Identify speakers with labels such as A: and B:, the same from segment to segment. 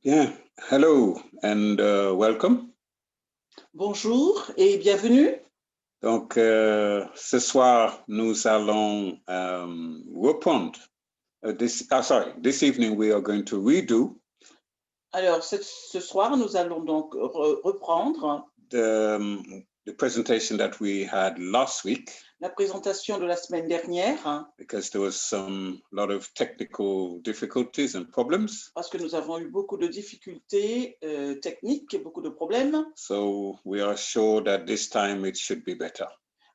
A: Yeah, hello and welcome.
B: Bonjour et bienvenue.
A: Donc, ce soir, nous allons reprendre. This evening we are going to redo.
B: Alors, ce soir, nous allons donc reprendre
A: the presentation that we had last week.
B: La présentation de la semaine dernière.
A: Because there was lot of technical difficulties and problems.
B: Parce que nous avons eu beaucoup de difficultés techniques et beaucoup de problèmes.
A: So we are sure that this time it should be better.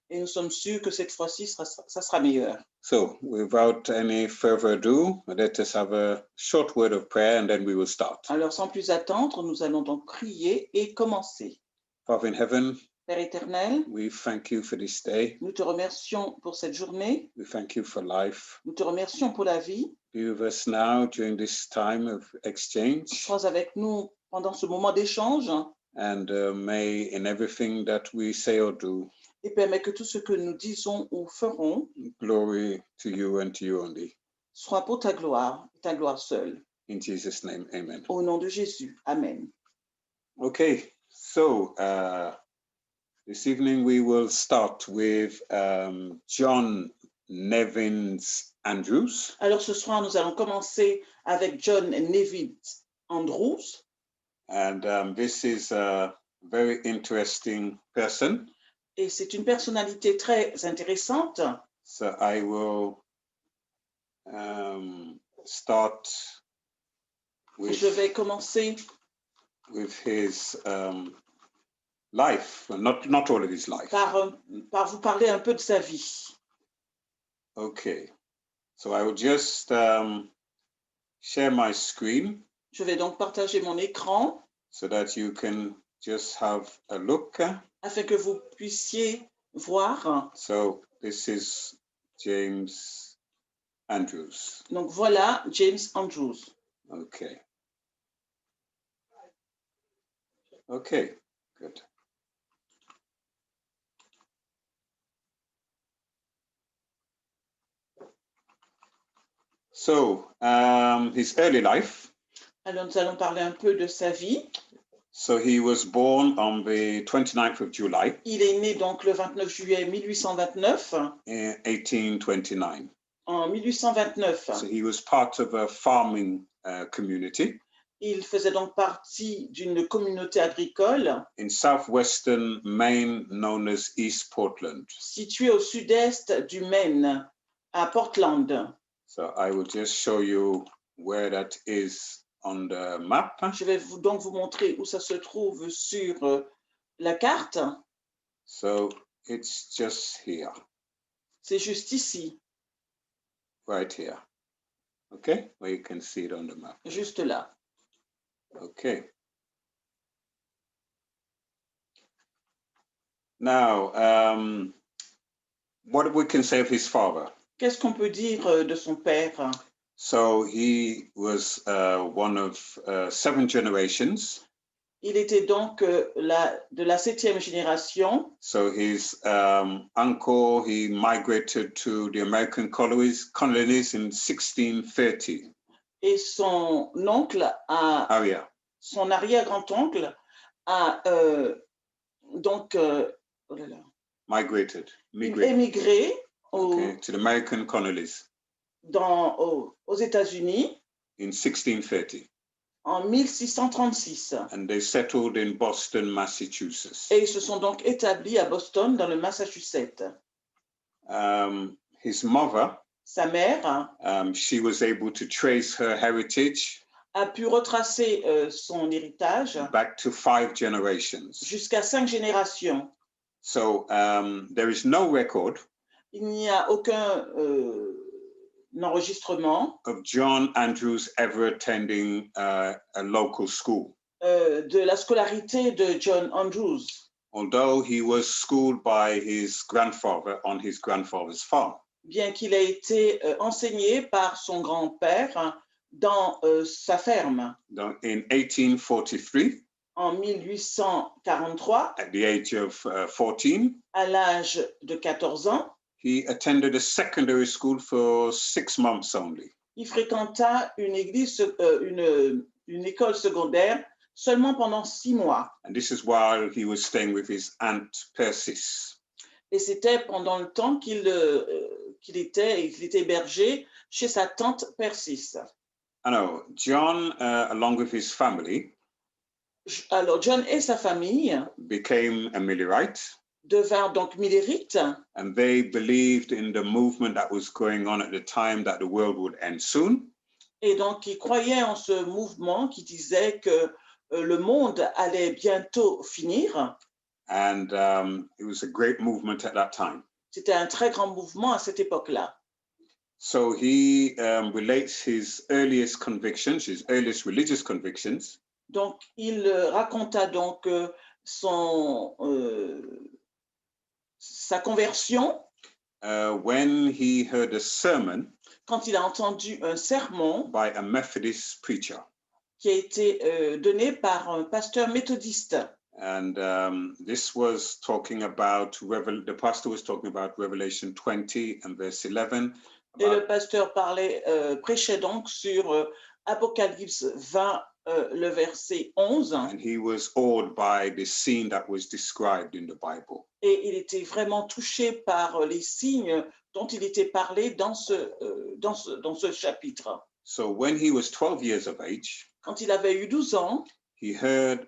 B: Et nous sommes sûrs que cette fois-ci, ça sera meilleur.
A: So, without any further ado, let us have a short word of prayer and then we will start.
B: Alors, sans plus attendre, nous allons donc prier et commencer.
A: Father in heaven,
B: Père éternel,
A: we thank you for this day.
B: nous te remercions pour cette journée.
A: We thank you for life.
B: Nous te remercions pour la vie.
A: Be with us now during this time of exchange.
B: Sois avec nous pendant ce moment d'échange.
A: And may in everything that we say or do,
B: et permet que tout ce que nous disons ou ferons,
A: glory to you and to you only.
B: Soit pour ta gloire seule.
A: In Jesus' name, amen.
B: Au nom de Jésus, amen.
A: Okay, so this evening we will start with John N.ANDREWS.
B: Alors ce soir, nous allons commencer avec John N.ANDREWS.
A: And this is a very interesting person.
B: Et c'est une personnalité très intéressante.
A: So I will start with,
B: je vais commencer
A: with his life, not all of his life.
B: Par vous parler un peu de sa vie.
A: Okay, so I will just share my screen.
B: Je vais donc partager mon écran.
A: So that you can just have a look.
B: Afin que vous puissiez voir.
A: So this is James Andrews.
B: Donc voilà James Andrews.
A: Okay. Okay, good. So his early life.
B: Alors nous allons parler un peu de sa vie.
A: So he was born on the 29th of July.
B: Il est né donc le 29 juillet 1829.
A: In 1829.
B: En 1829.
A: So he was part of a farming community.
B: Il faisait donc partie d'une communauté agricole.
A: In southwestern Maine, known as East Portland.
B: Située au sud-est du Maine, à Portland.
A: So I will just show you where that is on the map.
B: Je vais donc vous montrer où ça se trouve sur la carte.
A: So it's just here.
B: C'est juste ici.
A: Right here. Okay, where you can see it on the map.
B: Juste là.
A: Okay. Now, what we can say of his father?
B: Qu'est-ce qu'on peut dire de son père?
A: So he was one of 7 generations.
B: Il était donc de la 7e génération.
A: So his uncle, he migrated to the American colonies in 1630.
B: Et son oncle son arrière-grand-oncle a donc émigré
A: to the American colonies.
B: Aux États-Unis
A: in 1630.
B: En 1636.
A: And they settled in Boston, Massachusetts.
B: Et ils se sont donc établis à Boston, dans le Massachusetts.
A: His mother,
B: sa mère,
A: she was able to trace her heritage.
B: A pu retracer son héritage.
A: Back to 5 generations.
B: Jusqu'à 5 générations.
A: So there is no record.
B: Il n'y a aucun enregistrement
A: of John Andrews ever attending a local school.
B: De la scolarité de John Andrews.
A: Although he was schooled by his grandfather on his grandfather's farm.
B: Bien qu'il ait été enseigné par son grand-père dans sa ferme.
A: In 1843.
B: En 1843.
A: At the age of 14.
B: À l'âge de 14 ans.
A: He attended a secondary school for 6 months only.
B: Il fréquenta une d'une école secondaire seulement pendant 6 mois.
A: And this is while he was staying with his aunt Persis.
B: Et c'était pendant le temps qu'il était hébergé chez sa tante Persis.
A: I know John, along with his family,
B: Alors John et sa famille
A: became a Millerite,
B: devinrent donc millérites,
A: and they believed in the movement that was going on at the time that the world would end soon.
B: et donc ils croyaient en ce mouvement qui disait que le monde allait bientôt finir.
A: And it was a great movement at that time.
B: C'était un très grand mouvement à cette époque-là.
A: So he relates his earliest convictions, his earliest religious convictions.
B: Donc il raconta donc sa conversion
A: when he heard a sermon
B: quand il a entendu un sermon
A: by a Methodist preacher.
B: qui a été donné par un pasteur méthodiste.
A: And this was talking about, the pastor was talking about Revelation 20 and verse 11.
B: Et le pasteur prêchait donc sur Apocalypse 20, le verset 11.
A: And he was awed by the scene that was described in the Bible.
B: Et il était vraiment touché par les signes dont il était parlé dans ce chapitre.
A: So when he was 12 years of age,
B: Quand il avait eu 12 ans,
A: he heard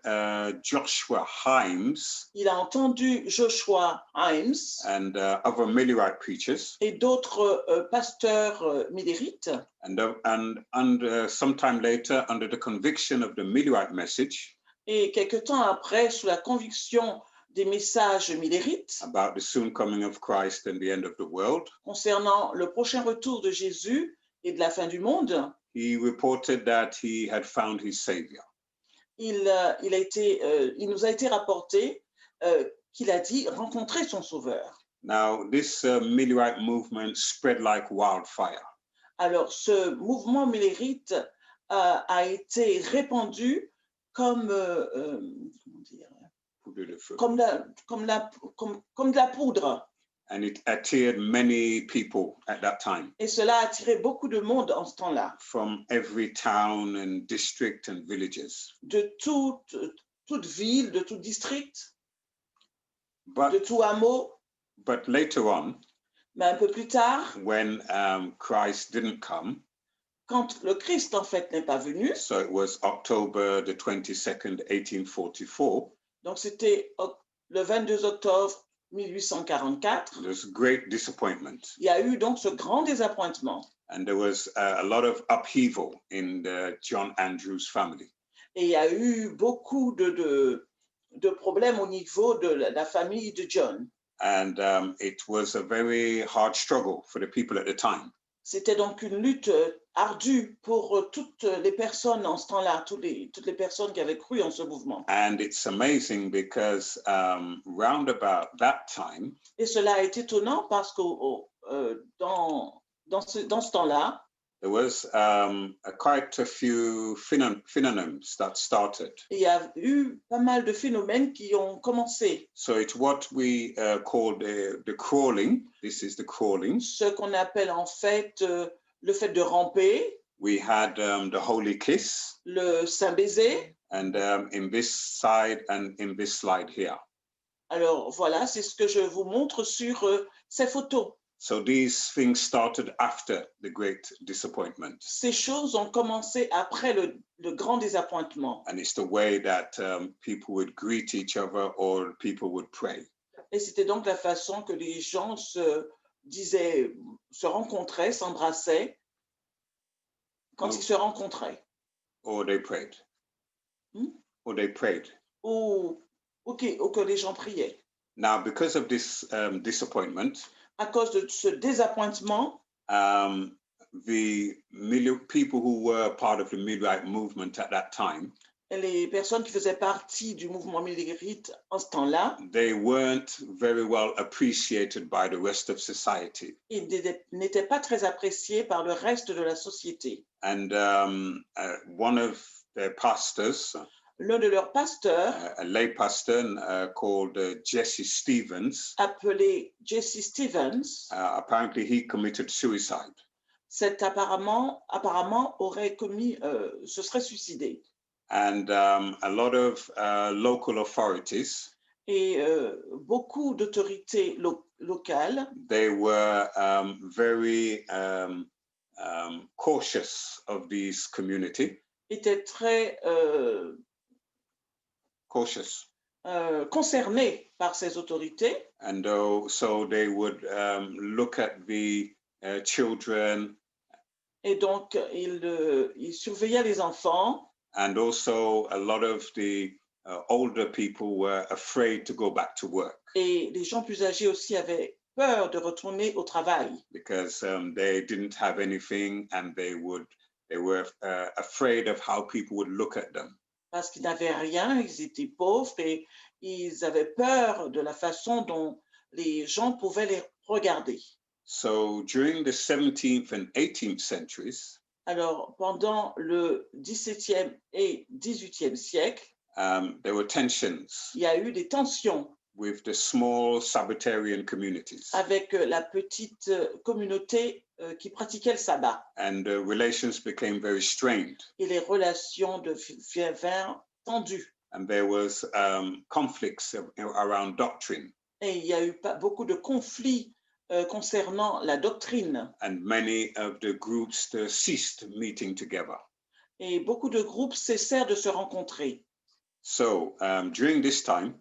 A: Joshua Himes
B: il a entendu Joshua Himes
A: and other Millerite preachers.
B: et d'autres pasteurs millérites.
A: And sometime later, under the conviction of the Millerite message,
B: Et quelque temps après, sous la conviction des messages millérites
A: about the soon coming of Christ and the end of the world,
B: concernant le prochain retour de Jésus et de la fin du monde,
A: he reported that he had found his Savior.
B: il nous a été rapporté qu'il a dit rencontrer son sauveur.
A: Now, this Millerite movement spread like wildfire.
B: Alors, ce mouvement millérite a été répandu comme de la poudre.
A: And it attracted many people at that time.
B: Et cela a attiré beaucoup de monde en ce temps-là.
A: From every town and district and villages.
B: De toute ville, de tout district, de tout hameau.
A: But later on,
B: mais un peu plus tard,
A: when Christ didn't come,
B: quand le Christ en fait n'est pas venu,
A: so it was October the 22nd, 1844.
B: Donc c'était le 22 octobre 1844.
A: There's great disappointment.
B: Il y a eu donc ce grand désappointement.
A: And there was a lot of upheaval in the John Andrews family.
B: Et il y a eu beaucoup de problèmes au niveau de la famille de John.
A: And it was a very hard struggle for the people at the time.
B: C'était donc une lutte ardue pour toutes les personnes en ce temps-là, toutes les personnes qui avaient cru en ce mouvement.
A: And it's amazing because round about that time,
B: et cela est étonnant parce que dans ce temps-là,
A: there was quite a few phenomenons that started.
B: Il y a eu pas mal de phénomènes qui ont commencé.
A: So it's what we call the crawling. This is the crawling.
B: Ce qu'on appelle en fait le fait de ramper.
A: We had the holy kiss.
B: Le saint baiser.
A: And in this side and in this slide here.
B: Alors voilà, c'est ce que je vous montre sur ces photos.
A: So these things started after the great disappointment.
B: Ces choses ont commencé après le grand désappointement.
A: And it's the way that people would greet each other or people would pray.
B: Et c'était donc la façon que les gens se rencontraient, s'embrassaient quand ils se rencontraient.
A: Or they prayed. Or they prayed.
B: Ou que les gens priaient.
A: Now, because of this disappointment,
B: à cause de ce désappointement,
A: the people who were part of the Millerite movement at that time,
B: les personnes qui faisaient partie du mouvement millérite en ce temps-là,
A: they weren't very well appreciated by the rest of society.
B: Ils n'étaient pas très appréciés par le reste de la société.
A: And one of their pastors,
B: l'un de leurs pasteurs,
A: a lay pastor called Jesse Stevens,
B: appelé Jesse Stevens,
A: apparently he committed suicide.
B: cet apparemment aurait commis, se serait suicidé.
A: And a lot of local authorities,
B: Et beaucoup d'autorités locales
A: they were very cautious of this community.
B: étaient très
A: Cautious.
B: concernées par ces autorités.
A: And so they would look at the children.
B: Et donc, ils surveillaient les enfants.
A: And also a lot of the older people were afraid to go back to work.
B: Et les gens plus âgés aussi avaient peur de retourner au travail.
A: Because they didn't have anything and they were afraid of how people would look at them.
B: Parce qu'ils n'avaient rien, ils étaient pauvres et ils avaient peur de la façon dont les gens pouvaient les regarder.
A: So during the 17th and 18th centuries,
B: alors pendant le 17e et 18e siècle,
A: there were tensions.
B: Il y a eu des tensions
A: with the small Sabbatarian communities.
B: Avec la petite communauté qui pratiquait le sabbat.
A: And relations became very strained.
B: Et les relations devinrent tendues.
A: And there was conflicts around doctrine.
B: Et il y a eu beaucoup de conflits concernant la doctrine.
A: And many of the groups ceased meeting together.
B: Et beaucoup de groupes cessèrent de se rencontrer.
A: So during this time,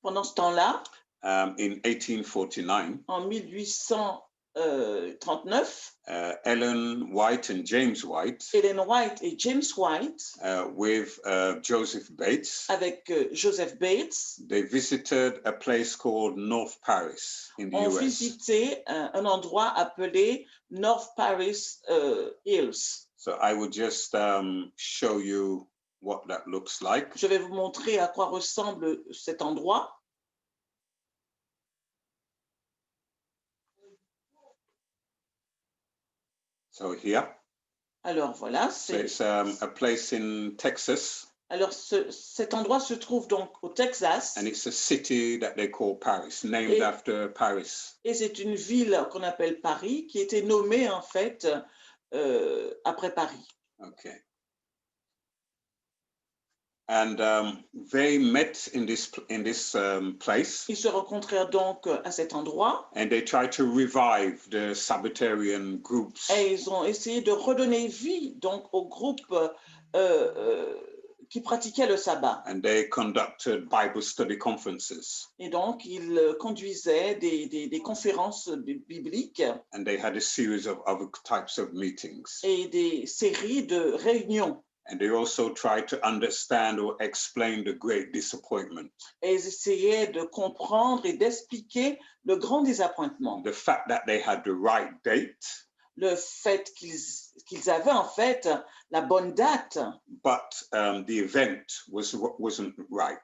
B: pendant ce temps-là,
A: in 1849,
B: en 1839,
A: Ellen White and James White,
B: Ellen White et James White,
A: with Joseph Bates,
B: avec Joseph Bates,
A: they visited a place called North Paris in the US.
B: Ont visité un endroit appelé North Paris Hills.
A: So I would just show you what that looks like.
B: Je vais vous montrer à quoi ressemble cet endroit.
A: So here.
B: Alors voilà,
A: c'est a place in Texas.
B: Alors cet endroit se trouve donc au Texas.
A: And it's a city that they call Paris, named after Paris.
B: Et c'est une ville qu'on appelle Paris, qui était nommée en fait après Paris.
A: Okay. And they met in this place.
B: Ils se rencontrèrent donc à cet endroit.
A: And they tried to revive the Sabbatarian groups.
B: Et ils ont essayé de redonner vie donc aux groupes qui pratiquaient le sabbat.
A: And they conducted Bible study conferences.
B: Et donc ils conduisaient des conférences bibliques.
A: And they had a series of other types of meetings.
B: Et des séries de réunions.
A: And they also tried to understand or explain the great disappointment.
B: Et ils essayaient de comprendre et d'expliquer le grand désappointement.
A: The fact that they had the right date.
B: Le fait qu'ils avaient en fait la bonne date.
A: But the event wasn't right.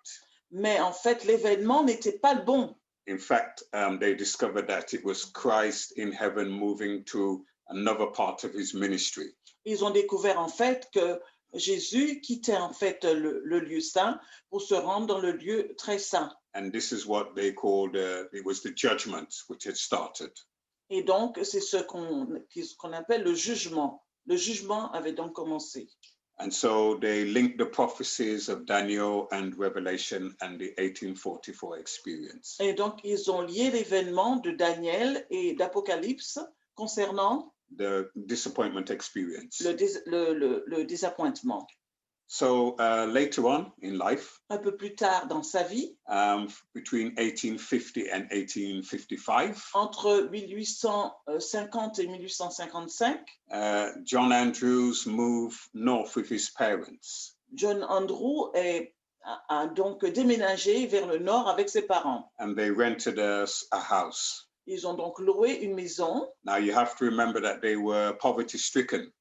B: Mais en fait, l'événement n'était pas le bon.
A: In fact, they discovered that it was Christ in heaven moving to another part of his ministry.
B: Ils ont découvert en fait que Jésus quittait en fait le lieu saint pour se rendre dans le lieu très saint.
A: And this is what they called, it was the judgment which had started.
B: Et donc, c'est ce qu'on appelle le jugement. Le jugement avait donc commencé.
A: And so they linked the prophecies of Daniel and Revelation and the 1844 experience.
B: Et donc, ils ont lié l'événement de Daniel et d'Apocalypse concernant
A: the disappointment experience.
B: Le désappointement.
A: So later on in life,
B: un peu plus tard dans sa vie,
A: between 1850 and 1855,
B: entre 1850 et 1855,
A: John Andrews moved north with his parents.
B: John Andrew a donc déménagé vers le nord avec ses parents.
A: And they rented a house.
B: Ils ont donc loué une maison.
A: Now you have to remember that they were poverty-stricken.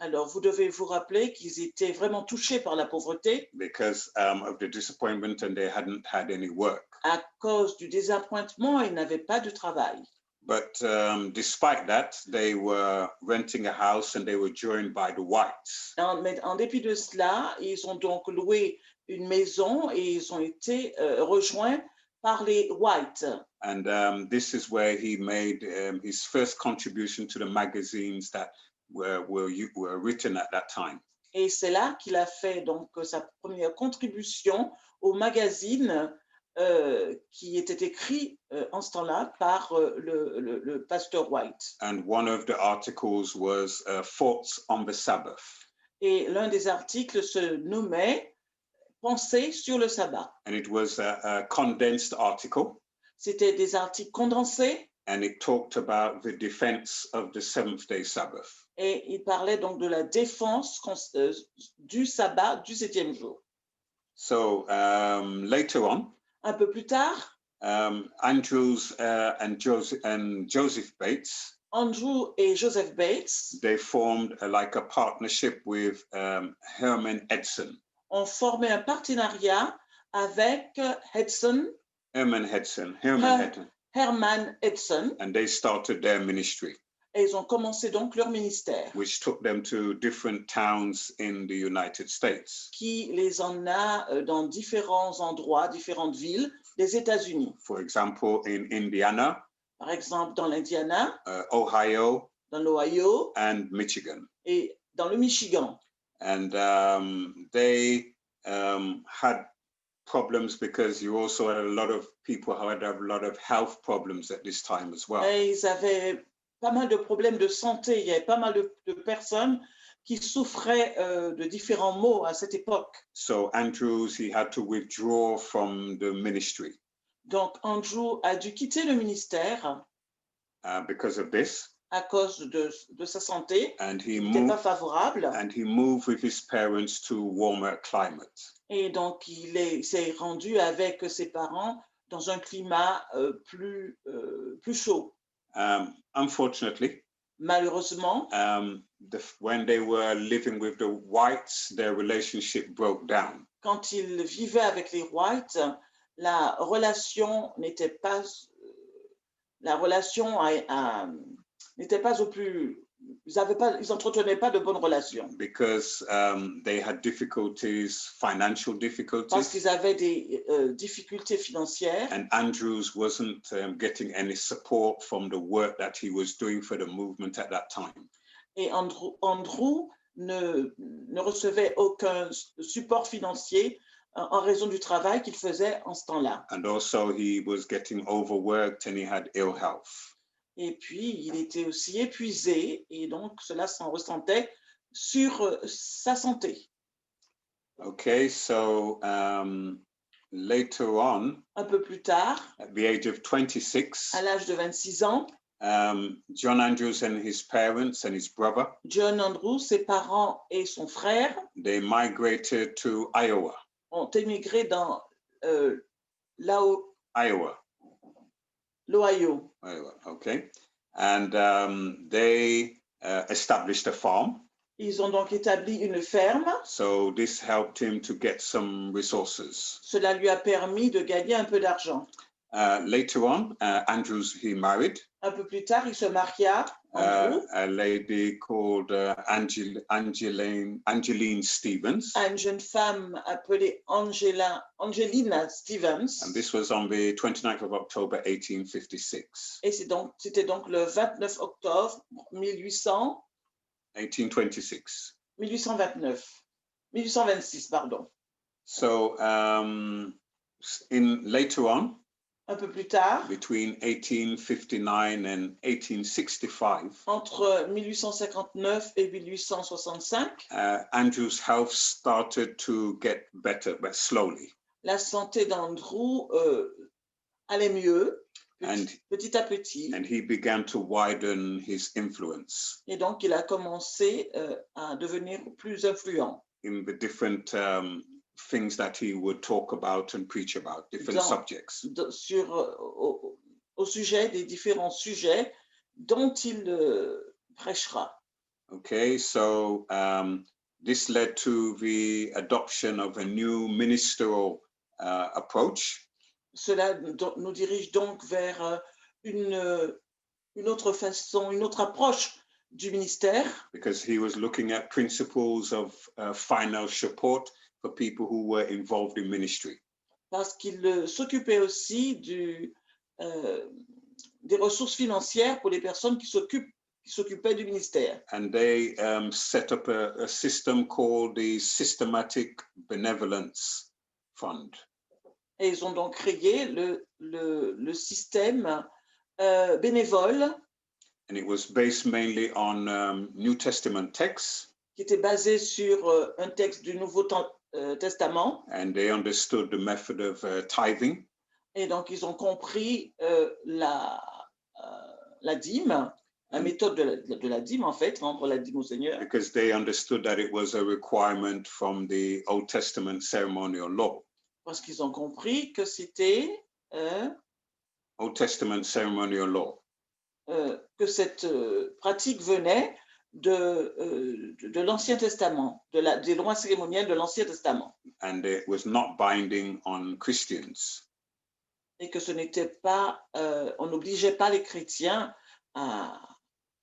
B: Alors, vous devez vous rappeler qu'ils étaient vraiment touchés par la pauvreté.
A: Because of the disappointment and they hadn't had any work.
B: À cause du désappointement, ils n'avaient pas de travail.
A: But despite that, they were renting a house and they were joined by the whites.
B: Mais en dépit de cela, ils ont donc loué une maison et ils ont été rejoints par les whites.
A: And this is where he made his first contribution to the magazines that were written at that time.
B: Et c'est là qu'il a fait donc sa première contribution au magazine qui était écrit en ce temps-là par le pasteur White.
A: And one of the articles was Thoughts on the Sabbath.
B: Et l'un des articles se nommait Pensées sur le sabbat.
A: And it was a condensed article.
B: C'était des articles condensés.
A: And it talked about the defense of the seventh-day Sabbath.
B: Et il parlait donc de la défense du sabbat du 7e jour.
A: So later on,
B: un peu plus tard,
A: Andrews and Joseph Bates,
B: Andrew et Joseph Bates,
A: they formed like a partnership with Herman Edson.
B: Ont formé un partenariat avec
A: Herman
B: Edson.
A: And they started their ministry.
B: Et ils ont commencé donc leur ministère.
A: Which took them to different towns in the United States.
B: Qui les emmena dans différents endroits, différentes villes des États-Unis.
A: For example, in Indiana.
B: Par exemple, dans l'Indiana.
A: Ohio.
B: Dans l'Ohio.
A: And Michigan.
B: Et dans le Michigan.
A: And they had problems because you also had a lot of people who had a lot of health problems at this time as well.
B: Et ils avaient pas mal de problèmes de santé. Il y avait pas mal de personnes qui souffraient de différents maux à cette époque.
A: So Andrews, he had to withdraw from the ministry.
B: Donc Andrew a dû quitter le ministère
A: because of this.
B: À cause de sa santé,
A: and
B: qui n'était pas favorable.
A: And he moved with his parents to warmer climate.
B: Et donc il s'est rendu avec ses parents dans un climat plus chaud.
A: Unfortunately,
B: malheureusement,
A: when they were living with the whites, their relationship broke down.
B: Quand ils vivaient avec les whites, la relation n'était pas au plus, ils entretenaient pas de bonnes relations.
A: Because they had financial difficulties.
B: Parce qu'ils avaient des difficultés financières.
A: And Andrews wasn't getting any support from the work that he was doing for the movement at that time.
B: Et Andrew ne recevait aucun support financier en raison du travail qu'il faisait en ce temps-là.
A: And also he was getting overworked and he had ill health.
B: Et puis, il était aussi épuisé et donc cela s'en ressentait sur sa santé.
A: Okay, so later on,
B: un peu plus tard,
A: at the age of 26,
B: à l'âge de 26 ans,
A: John Andrews and his parents and his brother,
B: John Andrews, ses parents et son frère,
A: they migrated to Iowa.
B: Ont émigré dans
A: l'Ohio. Okay. And they established a farm.
B: Ils ont donc établi une ferme.
A: So this helped him to get some resources.
B: Cela lui a permis de gagner un peu d'argent.
A: Later on, Andrews, he married.
B: Un peu plus tard, il se maria.
A: A lady called Angeline Stevens.
B: À une jeune femme appelée Angelina Stevens.
A: And this was on the 29th of October, 1856.
B: Et c'était donc le 29 octobre
A: 1826.
B: 1826, pardon.
A: So later on,
B: un peu plus tard,
A: between 1859 and 1865,
B: entre 1859 et 1865,
A: Andrew's health started to get better, but slowly.
B: La santé d'Andrew allait mieux, petit à petit.
A: And he began to widen his influence.
B: Et donc, il a commencé à devenir plus influent.
A: In the different things that he would talk about and preach about, different subjects.
B: Au sujet des différents sujets dont il prêchera.
A: Okay, so this led to the adoption of a new ministerial approach.
B: Cela nous dirige donc vers une autre façon, une autre approche du ministère.
A: Because he was looking at principles of financial support for people who were involved in ministry.
B: Parce qu'il s'occupait aussi des ressources financières pour les personnes qui s'occupent qui s'occupaient du ministère.
A: And they set up a system called the Systematic Benevolence Fund.
B: Et ils ont donc créé le système bénévole.
A: And it was based mainly on New Testament texts.
B: Qui était basé sur un texte du Nouveau Testament.
A: And they understood the method of tithing.
B: Et donc, ils ont compris la dîme, la méthode de la dîme, en fait, rendre la dîme au Seigneur.
A: Because they understood that it was a requirement from the Old Testament ceremonial law.
B: Parce qu'ils ont compris que c'était
A: Old Testament ceremonial law.
B: Que cette pratique venait de l'Ancien Testament, des lois cérémonielles de l'Ancien Testament.
A: And it was not binding on Christians.
B: Et que ce n'était pas, on n'obligeait pas les chrétiens à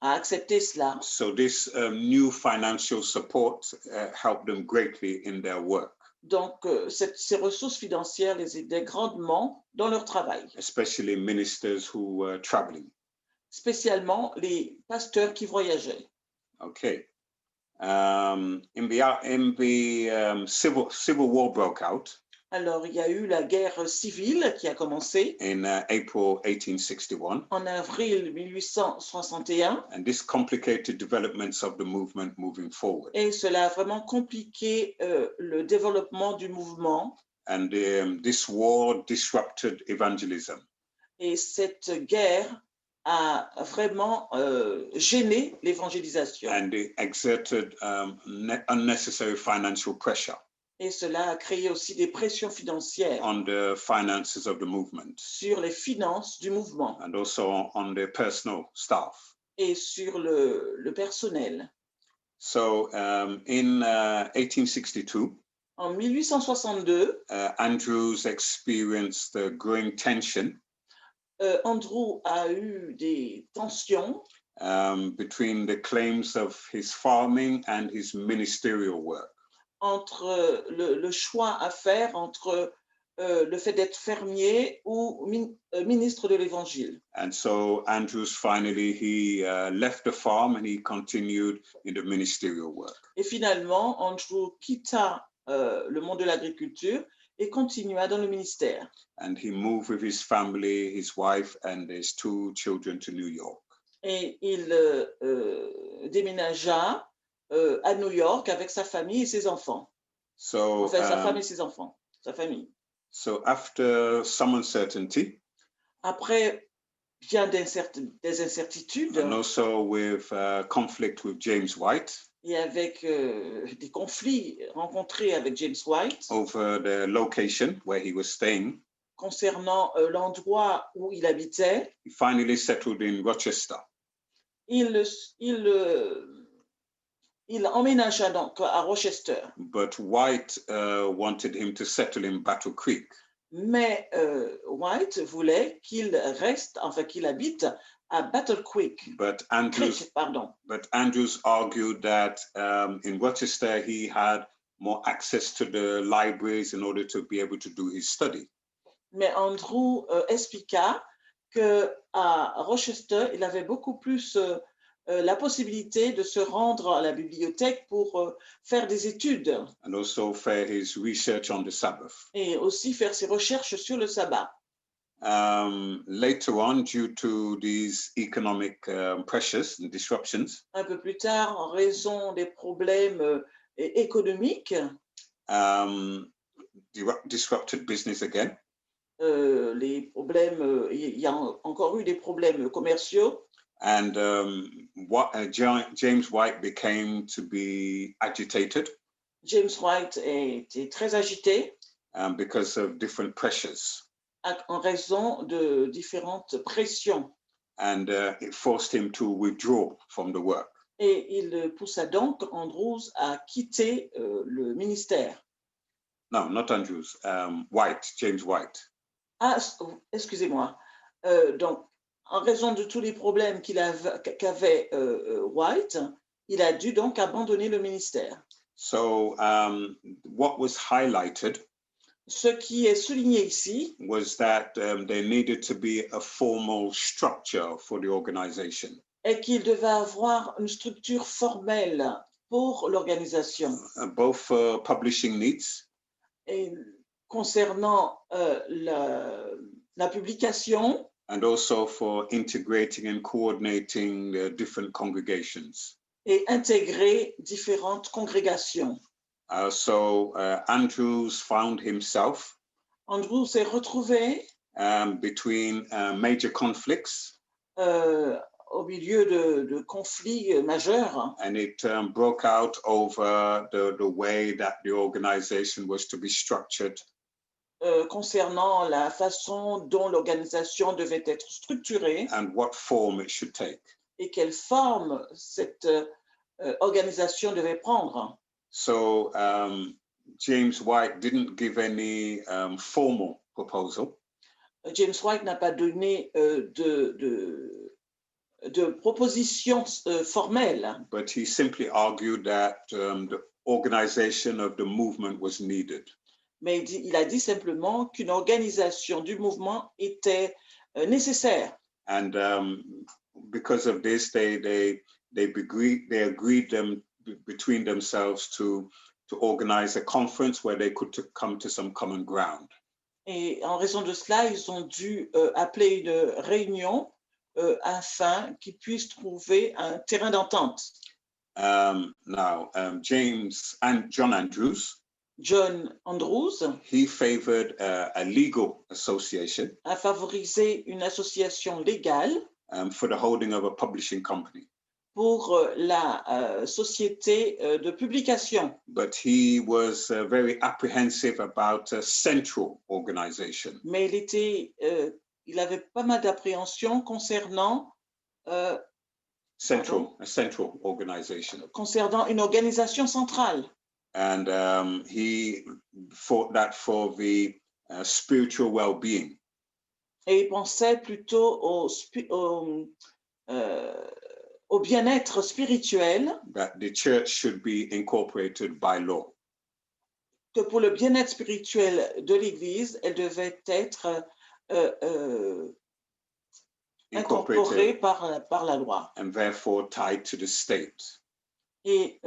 B: accepter cela.
A: So this new financial support helped them greatly in their work.
B: Donc, ces ressources financières les aidaient grandement dans leur travail.
A: Especially ministers who were traveling.
B: Spécialement les pasteurs qui voyageaient.
A: Okay. In the civil war broke out.
B: Alors, il y a eu la guerre civile qui a commencé
A: in April 1861.
B: En avril 1861.
A: And this complicated developments of the movement moving forward.
B: Et cela a vraiment compliqué le développement du mouvement.
A: And this war disrupted evangelism.
B: Et cette guerre a vraiment gêné l'évangélisation.
A: And it exerted unnecessary financial pressure.
B: Et cela a créé aussi des pressions financières
A: on the finances of the movement.
B: Sur les finances du mouvement.
A: And also on the personal staff.
B: Et sur le personnel.
A: So in 1862,
B: en 1862,
A: Andrews experienced a growing tension.
B: Andrew a eu des tensions
A: between the claims of his farming and his ministerial work.
B: Entre le choix à faire entre le fait d'être fermier ou ministre de l'Évangile.
A: And so Andrews finally he left the farm and he continued in the ministerial work.
B: Et finalement, Andrew quitta le monde de l'agriculture et continua dans le ministère.
A: And he moved with his family, his wife and his 2 children to New York.
B: Et il déménagea à New York avec sa famille et ses enfants.
A: So,
B: enfin, sa femme et ses enfants, sa famille.
A: So after some uncertainty,
B: après bien des incertitudes,
A: and also with conflict with James White,
B: et avec des conflits rencontrés avec James White,
A: over the location where he was staying,
B: concernant l'endroit où il habitait,
A: he finally settled in Rochester.
B: Il emménagea donc à Rochester.
A: But White wanted him to settle in Battle Creek.
B: Mais White voulait qu'il reste, enfin qu'il habite à Battle Creek.
A: But Andrews argued that in Rochester he had more access to the libraries in order to be able to do his study.
B: Mais Andrew expliqua que à Rochester il avait beaucoup plus la possibilité de se rendre à la bibliothèque pour faire des études.
A: And also faire his research on the Sabbath.
B: Et aussi faire ses recherches sur le sabbat.
A: Later on, due to these economic pressures and disruptions,
B: un peu plus tard, en raison des problèmes économiques,
A: disrupted business again.
B: Les problèmes, il y a encore eu des problèmes commerciaux.
A: And James White became to be agitated.
B: James White était très agité.
A: Because of different pressures.
B: En raison de différentes pressions.
A: And it forced him to withdraw from the work.
B: Et il poussa donc Andrews à quitter le ministère.
A: No, not Andrews. White, James White.
B: Ah, excusez-moi. Donc, en raison de tous les problèmes qu'avait White, il a dû donc abandonner le ministère.
A: So, what was highlighted
B: ce qui est souligné ici
A: was that there needed to be a formal structure for the organization.
B: est qu'il devait avoir une structure formelle pour l'organisation.
A: Both for publishing needs
B: Et concernant la publication
A: and also for integrating and coordinating the different congregations.
B: et intégrer différentes congrégations.
A: So Andrews found himself
B: Andrew s'est retrouvé
A: between major conflicts,
B: au milieu de conflits majeurs,
A: and it broke out over the way that the organization was to be structured.
B: Concernant la façon dont l'organisation devait être structurée
A: And what form it should take.
B: Et quelle forme cette organisation devait prendre.
A: So James White didn't give any formal proposal.
B: James White n'a pas donné de proposition formelle.
A: But he simply argued that the organization of the movement was needed.
B: Mais il a dit simplement qu'une organisation du mouvement était nécessaire.
A: And because of this, they agreed between themselves to organize a conference where they could come to some common ground.
B: Et en raison de cela, ils ont dû appeler une réunion afin qu'ils puissent trouver un terrain d'entente.
A: Now, John Andrews, he favored a legal association
B: a favorisé une association légale
A: for the holding of a publishing company.
B: Pour la société de publication.
A: But he was very apprehensive about a central organization.
B: Mais il avait pas mal d'appréhension concernant
A: a central organization.
B: Concernant une organisation centrale.
A: And he thought that for the spiritual well-being.
B: Et il pensait plutôt au bien-être spirituel.
A: That the church should be incorporated by law.
B: Que pour le bien-être spirituel de l'Église, elle devait être incorporée par la loi.
A: And therefore tied to the state.
B: Et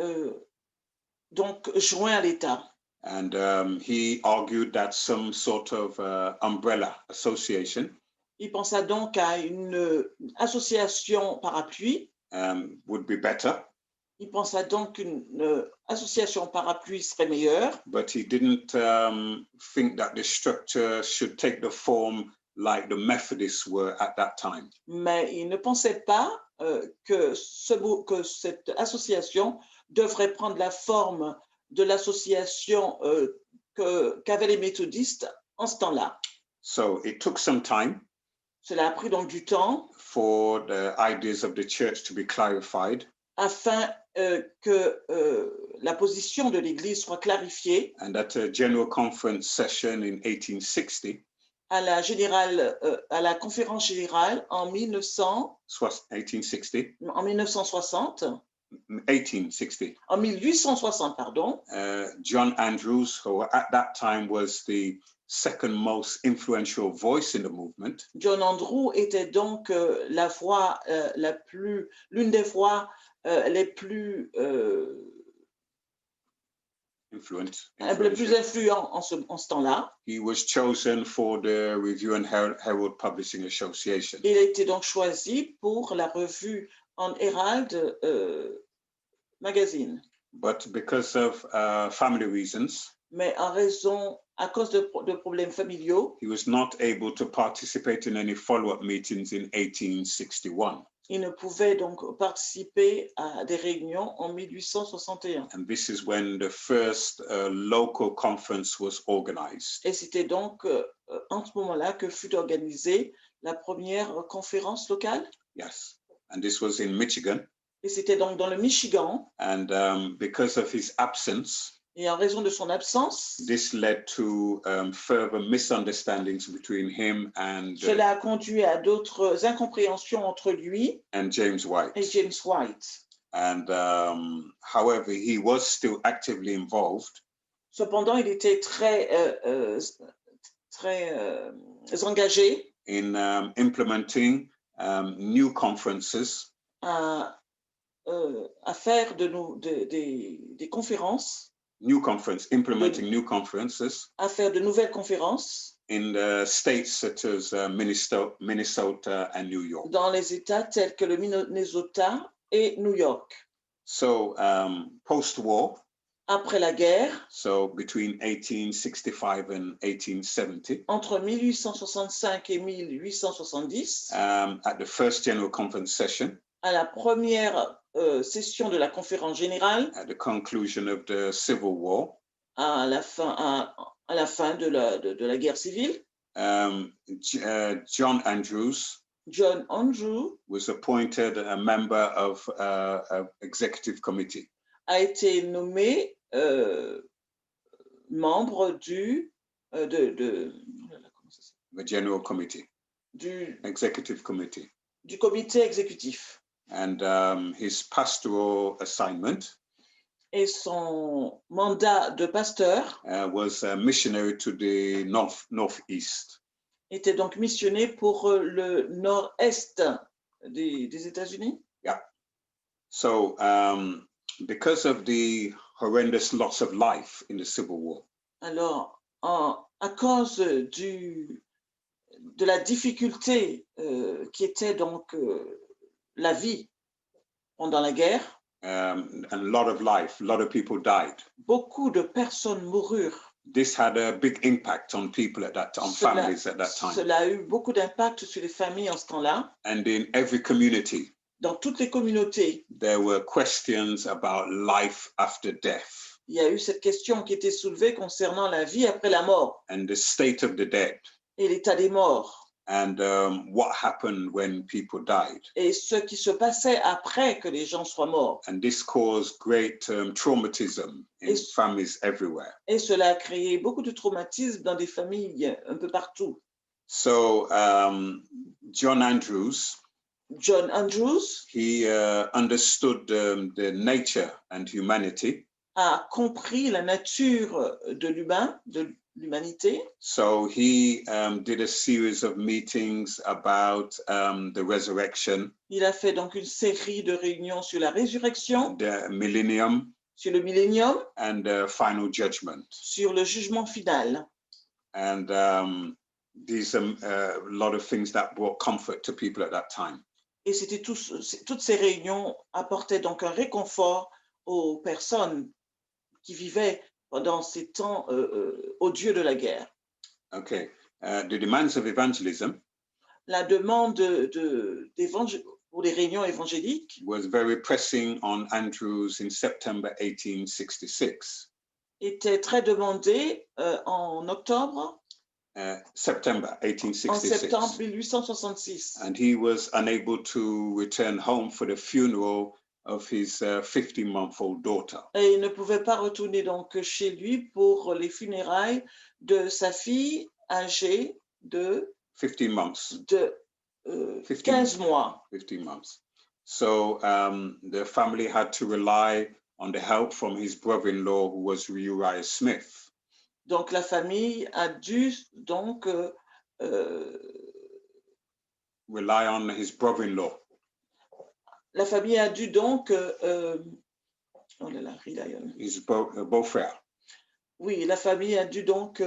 B: donc joint à l'État.
A: And he argued that some sort of umbrella association.
B: Il pensa donc à une association parapluie.
A: Would be better.
B: Il pensa donc qu'une association parapluie serait meilleure.
A: But he didn't think that the structure should take the form like the Methodists were at that time.
B: Mais il ne pensait pas que cette association devrait prendre la forme de l'association qu'avaient les méthodistes en ce temps-là.
A: So it took some time.
B: Cela a pris donc du temps.
A: For the ideas of the church to be clarified.
B: Afin que la position de l'Église soit clarifiée.
A: And at a general conference session in 1860.
B: À la conférence générale en 1860. En 1860, pardon.
A: John Andrews, who at that time was the second most influential voice in the movement.
B: John Andrews était donc la voix l'une des voix les plus influents en ce temps-là.
A: He was chosen for the Review and Herald Publishing Association.
B: Il a été donc choisi pour la revue and Herald magazine.
A: But because of family reasons.
B: Mais à cause de problèmes familiaux,
A: he was not able to participate in any follow-up meetings in 1861.
B: Il ne pouvait donc participer à des réunions en 1861.
A: And this is when the first local conference was organized.
B: Et c'était donc en ce moment-là que fut organisée la première conférence locale.
A: Yes, and this was in Michigan.
B: Et c'était donc dans le Michigan.
A: And because of his absence.
B: Et en raison de son absence,
A: this led to further misunderstandings between him and.
B: Cela a conduit à d'autres incompréhensions entre lui
A: and James White.
B: Et James White.
A: And however, he was still actively involved.
B: Cependant, il était très engagé.
A: In implementing new conferences.
B: à faire des conférences,
A: implementing new conferences
B: à faire de nouvelles conférences
A: in the states such as Minnesota and New York.
B: dans les États tels que le Minnesota et New York.
A: So post-war,
B: après la guerre,
A: so between 1865 and 1870,
B: entre 1865 et 1870,
A: at the first General Conference session,
B: à la première session de la conférence générale,
A: at the conclusion of the Civil War,
B: à la fin de la guerre civile,
A: John Andrews
B: was
A: appointed a member of an executive committee.
B: A été nommé membre
A: the General Committee,
B: du
A: Executive Committee.
B: Du comité exécutif.
A: And his pastoral assignment
B: et son mandat de pasteur
A: was a missionary to the northeast.
B: Était donc missionné pour le nord-est des États-Unis.
A: Yeah. So because of the horrendous loss of life in the Civil War.
B: Alors, à cause de la difficulté qui était donc la vie pendant la guerre.
A: And a lot of life, a lot of people died.
B: Beaucoup de personnes moururent.
A: This had a big impact on people at that time, on families at that time.
B: Cela a eu beaucoup d'impact sur les familles en ce temps-là.
A: And in every community,
B: dans toutes les communautés,
A: there were questions about life after death.
B: Il y a eu cette question qui était soulevée concernant la vie après la mort.
A: And the state of the dead.
B: Et l'état des morts.
A: And what happened when people died.
B: Et ce qui se passait après que les gens soient morts.
A: And this caused great traumatism in families everywhere.
B: Et cela a créé beaucoup de traumatisme dans des familles un peu partout.
A: So John Andrews, he understood the nature and humanity.
B: A compris la nature de l'humanité.
A: So he did a series of meetings about the resurrection.
B: Il a fait donc une série de réunions sur la résurrection.
A: The millennium.
B: Sur le millénium.
A: And the final judgment.
B: Sur le jugement final.
A: And these are a lot of things that brought comfort to people at that time.
B: Et toutes ces réunions apportaient donc un réconfort aux personnes qui vivaient pendant ces temps odieux de la guerre.
A: Okay. The demands of evangelism.
B: La demande pour les réunions évangéliques
A: was very pressing on Andrews in September 1866.
B: Était très demandée en octobre.
A: September 1866.
B: En septembre 1866.
A: And he was unable to return home for the funeral of his 15-month-old daughter.
B: Et il ne pouvait pas retourner donc chez lui pour les funérailles de sa fille âgée de
A: 15 months.
B: De 15 mois.
A: 15 months. So the family had to rely on the help from his brother-in-law, who was Uriah Smith.
B: Donc la famille a dû donc
A: rely on his brother-in-law.
B: La famille a dû donc
A: his beau-frère.
B: Oui, la famille a dû donc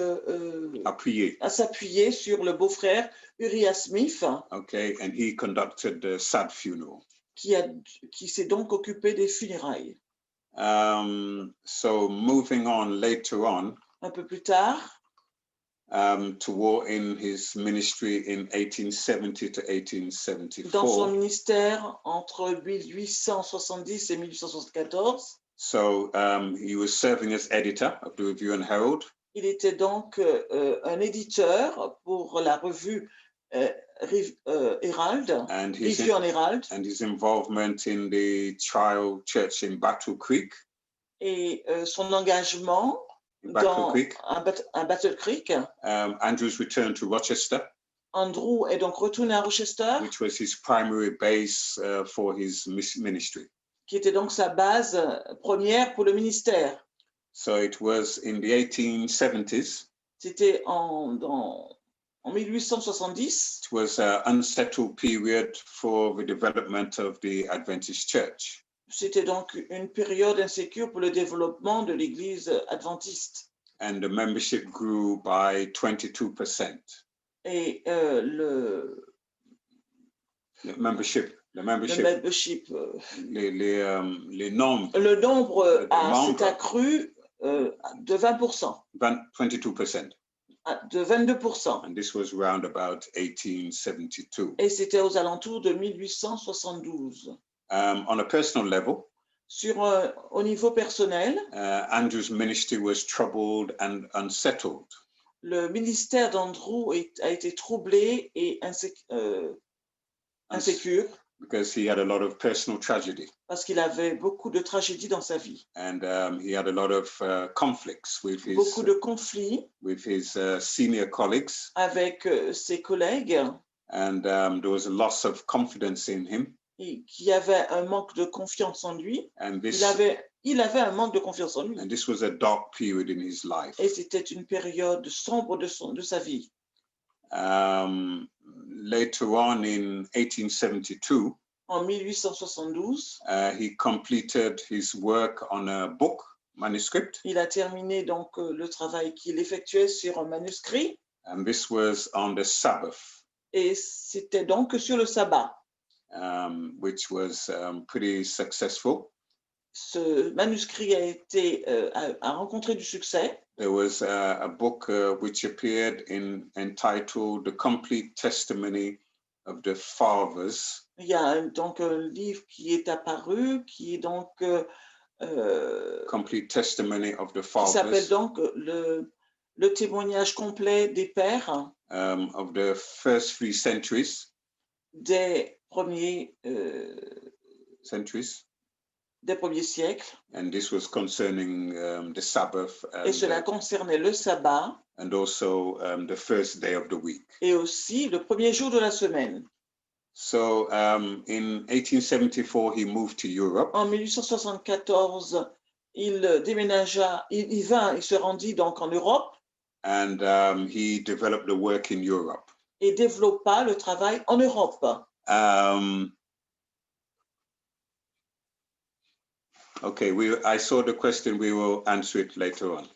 B: s'appuyer sur le beau-frère Uriah Smith.
A: Okay, and he conducted the sad funeral.
B: Qui s'est donc occupé des funérailles.
A: So moving on later on.
B: Un peu plus tard.
A: In his ministry in 1870 to 1874.
B: Dans son ministère entre 1870 et 1874.
A: So he was serving as editor of the Review and Herald.
B: Il était donc un éditeur pour la revue Herald, Review and Herald.
A: And his involvement in the trial church in Battle Creek.
B: Et son engagement
A: Battle Creek.
B: À Battle Creek.
A: Andrews returned to Rochester.
B: Andrew est donc retourné à Rochester.
A: Which was his primary base for his ministry.
B: Qui était donc sa base première pour le ministère.
A: So it was in the 1870s.
B: C'était dans en 1870,
A: it was an unsettled period for the development of the Adventist Church.
B: c'était donc une période insécure pour le développement de l'Église adventiste.
A: And the membership grew by 22%.
B: Et
A: The membership,
B: le membership,
A: les nombres,
B: le nombre
A: membres.
B: s'est accru de 20%,
A: 22%.
B: de 22%.
A: And this was round about 1872.
B: Et c'était aux alentours de 1872.
A: On a personal level,
B: Au niveau personnel,
A: Andrew's ministry was troubled and unsettled.
B: le ministère d'Andrew a été troublé et insécure.
A: Because he had a lot of personal tragedy.
B: Parce qu'il avait beaucoup de tragédies dans sa vie.
A: And he had a lot of conflicts with his,
B: beaucoup de conflits
A: with his senior colleagues.
B: Avec ses collègues.
A: And there was a loss of confidence in him.
B: Et qui avait un manque de confiance en lui.
A: And this,
B: il avait un manque de confiance en lui.
A: And this was a dark period in his life.
B: Et c'était une période sombre de sa vie.
A: Later on in 1872,
B: en 1872,
A: he completed his work on a book manuscript.
B: Il a terminé donc le travail qu'il effectuait sur un manuscrit.
A: And this was on the Sabbath.
B: Et c'était donc sur le sabbat.
A: Which was pretty successful.
B: Ce manuscrit a rencontré du succès.
A: There was a book which appeared entitled The Complete Testimony of the Fathers.
B: Il y a donc un livre qui est apparu, qui est donc
A: Complete Testimony of the Fathers.
B: Qui s'appelle donc le témoignage complet des pères.
A: Of the first 3 centuries.
B: Des premiers
A: centuries.
B: Des premiers siècles.
A: And this was concerning the Sabbath.
B: Et cela concernait le sabbat.
A: And also the first day of the week.
B: Et aussi le premier jour de la semaine.
A: So in 1874, he moved to Europe.
B: En 1874, il déménagea, il se rendit donc en Europe.
A: And he developed the work in Europe.
B: Et développa le travail en Europe.
A: Okay, I saw the question. We will answer it later on.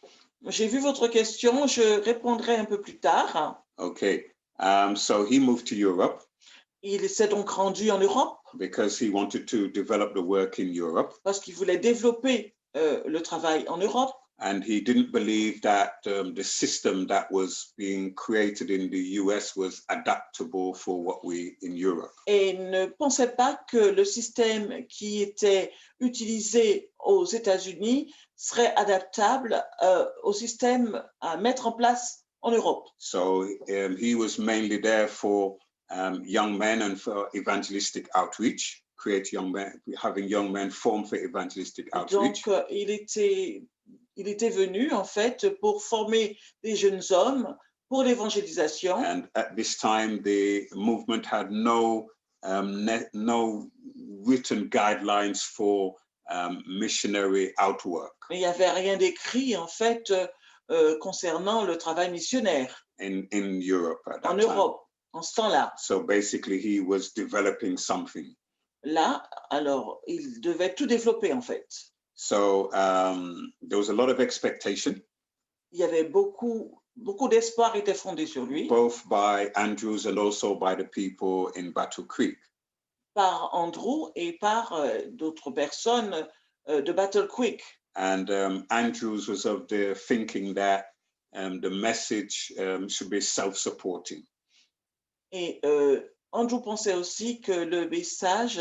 B: J'ai vu votre question. Je répondrai un peu plus tard.
A: Okay, so he moved to Europe.
B: Il s'est donc rendu en Europe.
A: Because he wanted to develop the work in Europe.
B: Parce qu'il voulait développer le travail en Europe.
A: And he didn't believe that the system that was being created in the US was adaptable for what we in Europe.
B: Et il ne pensait pas que le système qui était utilisé aux États-Unis serait adaptable au système à mettre en place en Europe.
A: So he was mainly there for young men and for evangelistic outreach, having young men form for evangelistic outreach.
B: Donc il était venu en fait pour former des jeunes hommes pour l'évangélisation.
A: And at this time, the movement had no written guidelines for missionary outwork.
B: Il n'y avait rien d'écrit en fait concernant le travail missionnaire.
A: In Europe at that
B: en Europe, en ce temps-là.
A: So basically, he was developing something.
B: Là, alors, il devait tout développer en fait.
A: So there was a lot of expectation.
B: Il y avait beaucoup d'espoir était fondé sur lui.
A: Both by Andrews and also by the people in Battle Creek.
B: Par Andrew et par d'autres personnes de Battle Creek.
A: And Andrews was of the thinking that the message should be self-supporting.
B: Et Andrew pensait aussi que le message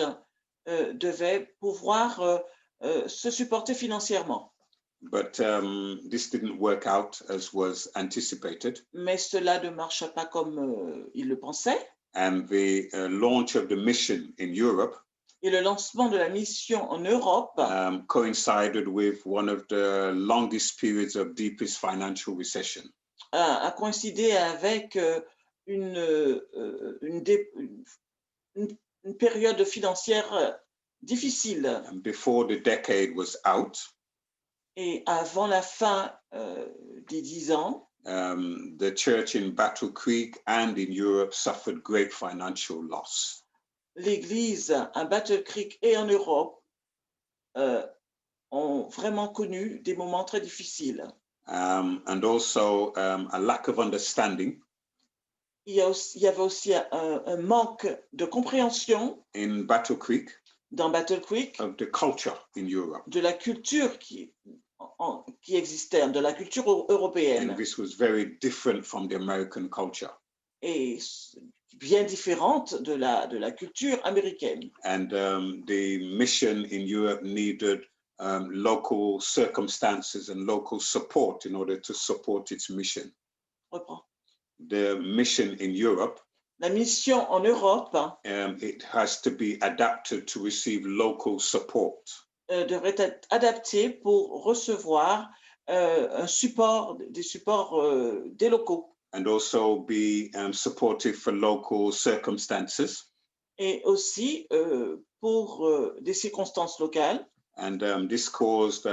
B: devait pouvoir se supporter financièrement.
A: But this didn't work out as was anticipated.
B: Mais cela ne marcha pas comme il le pensait.
A: And the launch of the mission in Europe
B: et le lancement de la mission en Europe
A: coincided with one of the longest periods of deepest financial recession.
B: A coïncidé avec une période financière difficile.
A: And before the decade was out,
B: et avant la fin des 10 ans,
A: the church in Battle Creek and in Europe suffered great financial loss.
B: L'Église à Battle Creek et en Europe ont vraiment connu des moments très difficiles.
A: And also a lack of understanding
B: Il y avait aussi un manque de compréhension
A: in Battle Creek
B: dans Battle Creek
A: of the culture in Europe.
B: de la culture qui existait, de la culture européenne.
A: And this was very different from the American culture.
B: Et bien différente de la culture américaine.
A: And the mission in Europe needed local circumstances and local support in order to support its mission.
B: Reprends.
A: The mission in Europe,
B: La mission en Europe
A: it has to be adapted to receive local support.
B: Devrait être adaptée pour recevoir des supports des locaux.
A: And also be supportive for local circumstances.
B: Et aussi pour des circonstances locales.
A: And this caused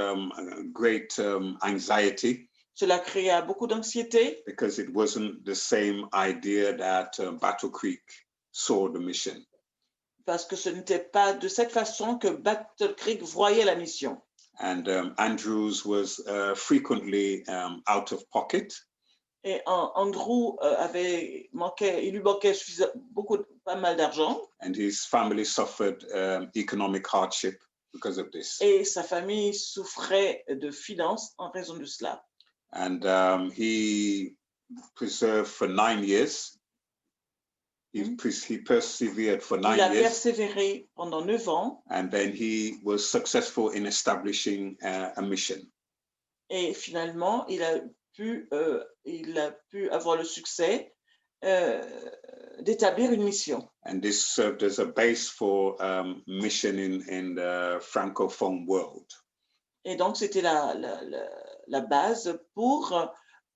A: great anxiety.
B: Cela créa beaucoup d'anxiété.
A: Because it wasn't the same idea that Battle Creek saw the mission.
B: Parce que ce n'était pas de cette façon que Battle Creek voyait la mission.
A: And Andrews was frequently out of pocket.
B: Et Andrew il lui manquait pas mal d'argent.
A: And his family suffered economic hardship because of this.
B: Et sa famille souffrait de finances en raison de cela.
A: And he persevered for 9 years. He persevered for 9 years.
B: Il a persévéré pendant 9 ans.
A: And then he was successful in establishing a mission.
B: Et finalement, il a pu avoir le succès d'établir une mission.
A: And this served as a base for mission in the francophone world.
B: Et donc, c'était la base pour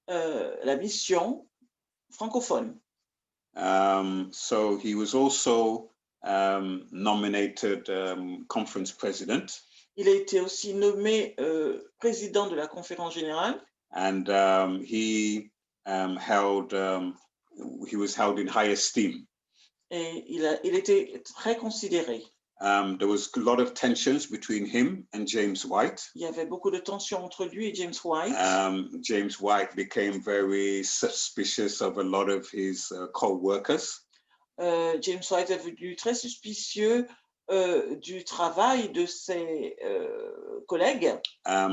B: la mission francophone.
A: So he was also nominated conference president.
B: Il a été aussi nommé président de la conférence générale.
A: And he was held in high esteem.
B: Et il était très considéré.
A: There was a lot of tensions between him and James White.
B: Il y avait beaucoup de tensions entre lui et James White.
A: James White became very suspicious of a lot of his co-workers.
B: James White est devenu très suspicieux du travail de ses collègues.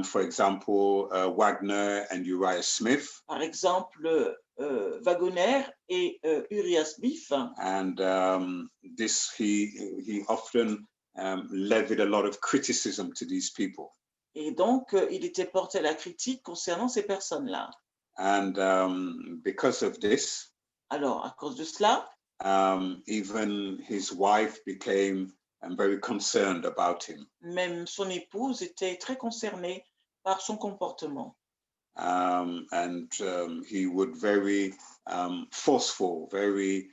A: For example, Wagner and Uriah Smith.
B: Par exemple, Wagner et Uriah Smith.
A: And this he often levied a lot of criticism to these people.
B: Et donc, il était porté à la critique concernant ces personnes-là.
A: And because of this,
B: alors à cause de cela,
A: even his wife became very concerned about him.
B: Même son épouse était très concernée par son comportement.
A: And he would very forceful, very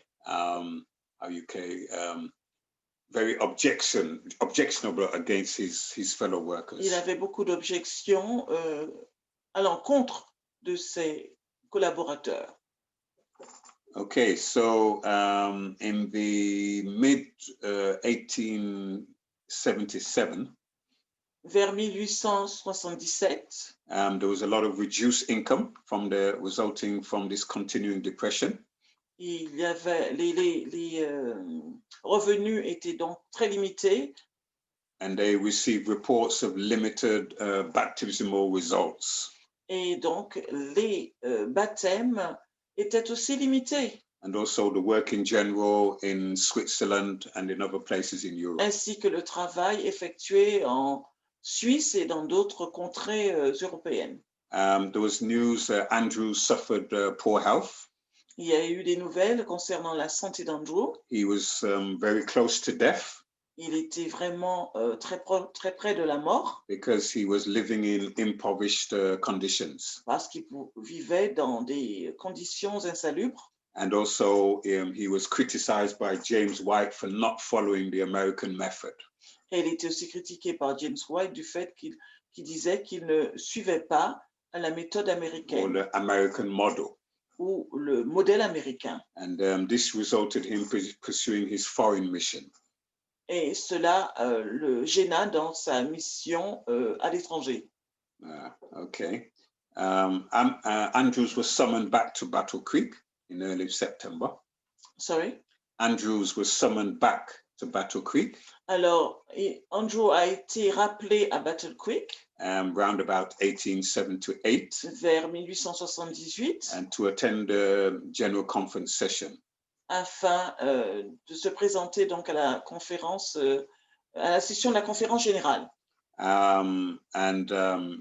A: very objectionable against his fellow workers.
B: Il avait beaucoup d'objections à l'encontre de ses collaborateurs.
A: Okay, so in the mid 1877,
B: vers 1877,
A: there was a lot of reduced income resulting from this continuing depression.
B: Il y avait les revenus étaient donc très limités.
A: And they received reports of limited baptismal results.
B: Et donc les baptêmes étaient aussi limités.
A: And also the work in general in Switzerland and in other places in Europe.
B: Ainsi que le travail effectué en Suisse et dans d'autres contrées européennes.
A: There was news Andrews suffered poor health.
B: Il y a eu des nouvelles concernant la santé d'Andrew.
A: He was very close to death.
B: Il était vraiment très près de la mort.
A: Because he was living in impoverished conditions.
B: Parce qu'il vivait dans des conditions insalubres.
A: And also he was criticized by James White for not following the American method.
B: Et il était aussi critiqué par James White du fait qu'il disait qu'il ne suivait pas à la méthode
A: or
B: américaine
A: the American model.
B: ou le modèle américain.
A: And this resulted him pursuing his foreign mission.
B: Et cela le gêna dans sa mission à l'étranger.
A: Okay. Andrews was summoned back to Battle Creek in early September.
B: Sorry?
A: Andrews was summoned back to Battle Creek.
B: Alors, Andrew a été rappelé à Battle Creek
A: Round about 1878.
B: Vers 1878.
A: And to attend the General Conference session.
B: Afin de se présenter donc à la conférence, à la session de la conférence générale.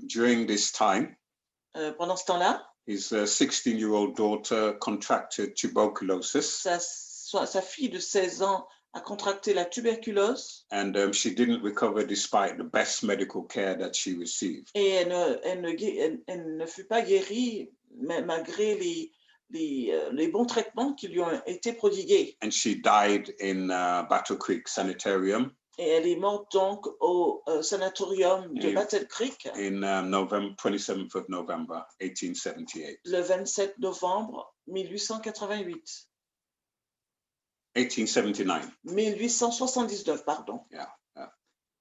A: During this time,
B: pendant ce temps-là,
A: his 16-year-old daughter contracted tuberculosis.
B: Sa fille de 16 ans a contracté la tuberculose.
A: And she didn't recover despite the best medical care that she received.
B: Et elle ne fut pas guérie malgré les bons traitements qui lui ont été prodigués.
A: And she died in Battle Creek Sanitarium.
B: Et elle est morte donc au sanatorium de Battle Creek.
A: In November, 27th of November, 1878.
B: Le 27 novembre 1888.
A: 1879.
B: 1879, pardon.
A: Yeah.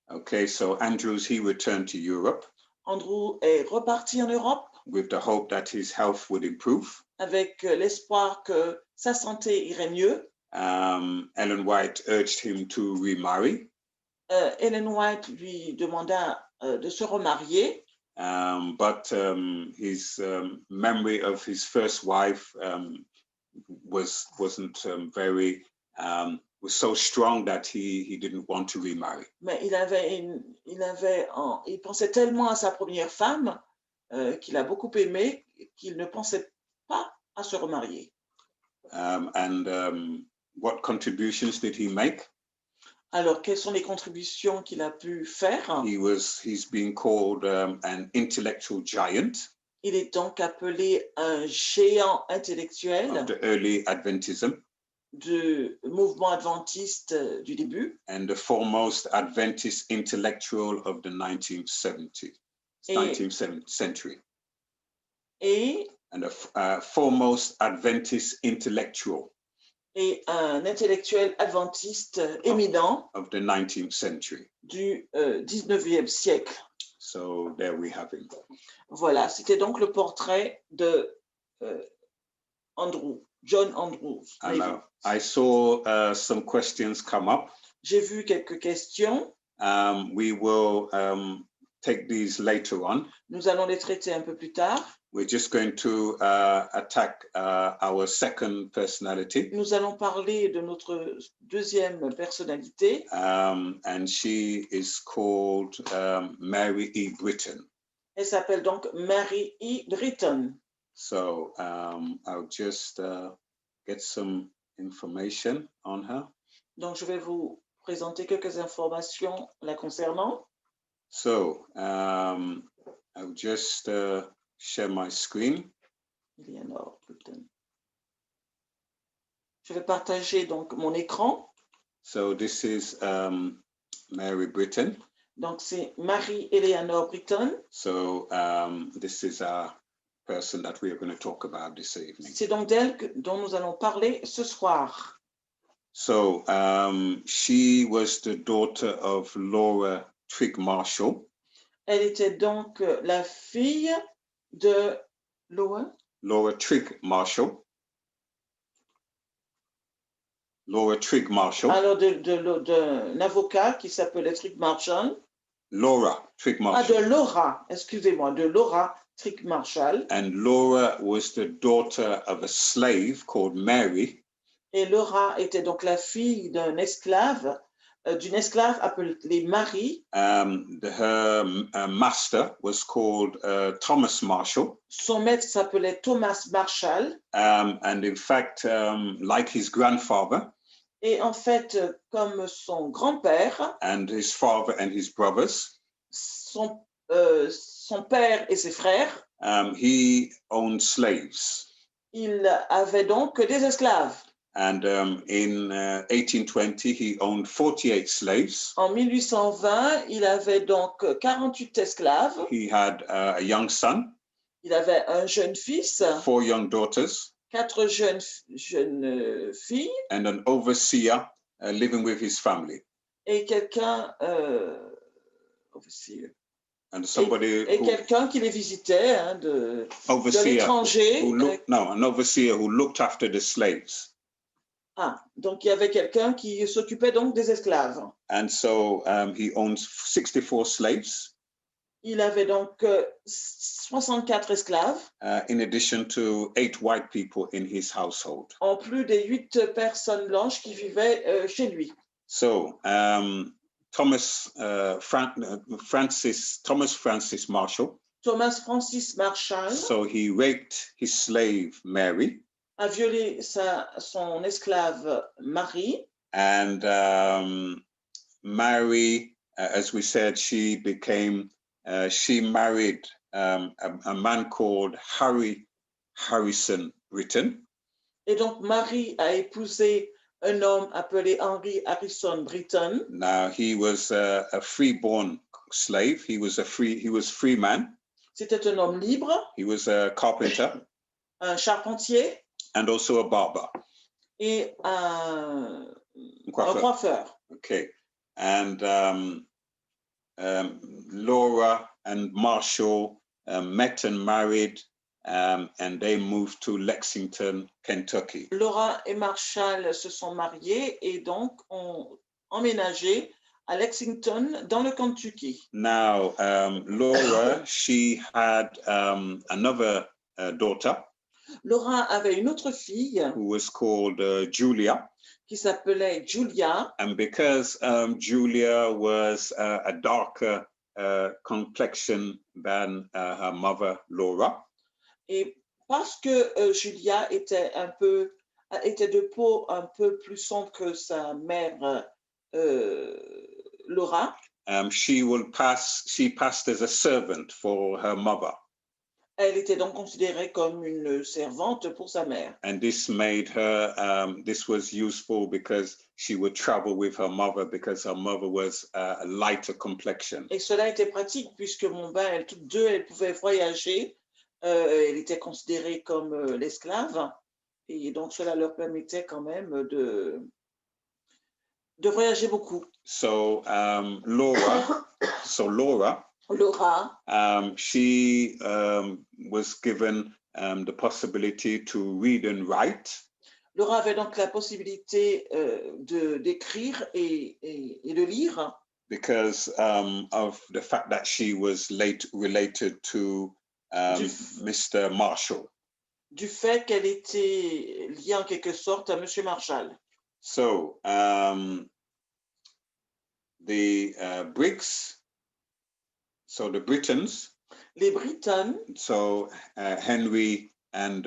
A: Okay, so Andrews, he returned to Europe.
B: Andrew est reparti en Europe.
A: With the hope that his health would improve.
B: Avec l'espoir que sa santé irait mieux.
A: Ellen White urged him to remarry.
B: Ellen White lui demanda de se remarier.
A: But his memory of his first wife wasn't was so strong that he didn't want to remarry.
B: Mais il pensait tellement à sa première femme qu'il a beaucoup aimé qu'il ne pensait pas à se remarier.
A: What contributions did he make?
B: Alors, quelles sont les contributions qu'il a pu faire?
A: He's being called an intellectual giant.
B: Il est donc appelé un géant intellectuel
A: of the early Adventism.
B: Du mouvement adventiste du début.
A: And the foremost Adventist intellectual of the 19th century. And the foremost Adventist intellectual.
B: Et un intellectuel adventiste éminent
A: of the 19th century.
B: Du 19e siècle.
A: So there we have him.
B: Voilà, c'était donc le portrait de John Andrews.
A: Alors, I saw some questions come up.
B: J'ai vu quelques questions.
A: We will take these later on.
B: Nous allons les traiter un peu plus tard.
A: We're just going to attack our second personality.
B: Nous allons parler de notre deuxième personnalité.
A: And she is called Mary E.BRITTON.
B: Elle s'appelle donc Mary E.BRITTON.
A: So I'll just get some information on her.
B: Donc je vais vous présenter quelques informations la concernant.
A: So I'll just share my screen.
B: Je vais partager donc mon écran.
A: So this is Mary Britton.
B: Donc c'est Marie-Éléanore Britton.
A: So this is a person that we are going to talk about this evening.
B: C'est donc d'elle dont nous allons parler ce soir.
A: So she was the daughter of Laura Trigg Marshall.
B: Elle était donc la fille de
A: Laura Trigg Marshall. Laura Trigg Marshall.
B: Alors d'un avocat qui s'appelait Trigg Marshall.
A: Laura Trigg Marshall.
B: Ah, de Laura, excusez-moi, de Laura Trigg Marshall.
A: And Laura was the daughter of a slave called Mary.
B: Et Laura était donc la fille d'une esclave appelée Marie.
A: Her master was called Thomas Marshall.
B: Son maître s'appelait Thomas Marshall.
A: And in fact, like his grandfather.
B: Et en fait, comme son grand-père.
A: And his father and his brothers.
B: Son père et ses frères.
A: He owned slaves.
B: Il avait donc des esclaves.
A: And in 1820, he owned 48 slaves.
B: En 1820, il avait donc 48 esclaves.
A: He had a young son.
B: Il avait un jeune fils,
A: 4 young daughters,
B: 4 jeunes filles
A: and an overseer living with his family.
B: et quelqu'un
A: And somebody
B: et quelqu'un qui les visitait hein, de l'étranger.
A: An overseer who looked after the slaves.
B: Ah, donc il y avait quelqu'un qui s'occupait donc des esclaves.
A: And so he owns 64 slaves.
B: Il avait donc 64 esclaves.
A: In addition to 8 white people in his household.
B: En plus des 8 personnes blanches qui vivaient chez lui.
A: So Thomas Francis Marshall.
B: Thomas Francis Marshall.
A: So he raped his slave Mary.
B: A violé son esclave Marie.
A: And Mary, as we said, she married a man called Harrison Britton.
B: Et donc Marie a épousé un homme appelé Henry Harrison Britton.
A: Now he was a freeborn slave. He was free man.
B: C'était un homme libre.
A: He was a carpenter.
B: Un charpentier.
A: And also a barber.
B: Et un coiffeur.
A: Okay. And Laura and Marshall met and married, and they moved to Lexington, Kentucky.
B: Laura et Marshall se sont mariés et donc ont emménagé à Lexington, dans le Kentucky.
A: Now, Laura, she had another daughter.
B: Laura avait une autre fille
A: who was called Julia.
B: Qui s'appelait Julia.
A: And because Julia was a darker complexion than her mother, Laura.
B: Et parce que Julia était de peau un peu plus sombre que sa mère Laura.
A: She passed as a servant for her mother.
B: Elle était donc considérée comme une servante pour sa mère.
A: And this made her, this was useful because she would travel with her mother because her mother was a lighter complexion.
B: Et cela était pratique puisque toutes deux, elles pouvaient voyager. Elle était considérée comme l'esclave. Et donc cela leur permettait quand même de voyager beaucoup.
A: So Laura,
B: Laura,
A: she was given the possibility to read and write.
B: Laura avait donc la possibilité d'écrire et de lire.
A: Because of the fact that she was related to Mr. Marshall.
B: Du fait qu'elle était liée en quelque sorte à Monsieur Marshall.
A: So the Briggs. So the Brittons.
B: Les Britton.
A: So Henry and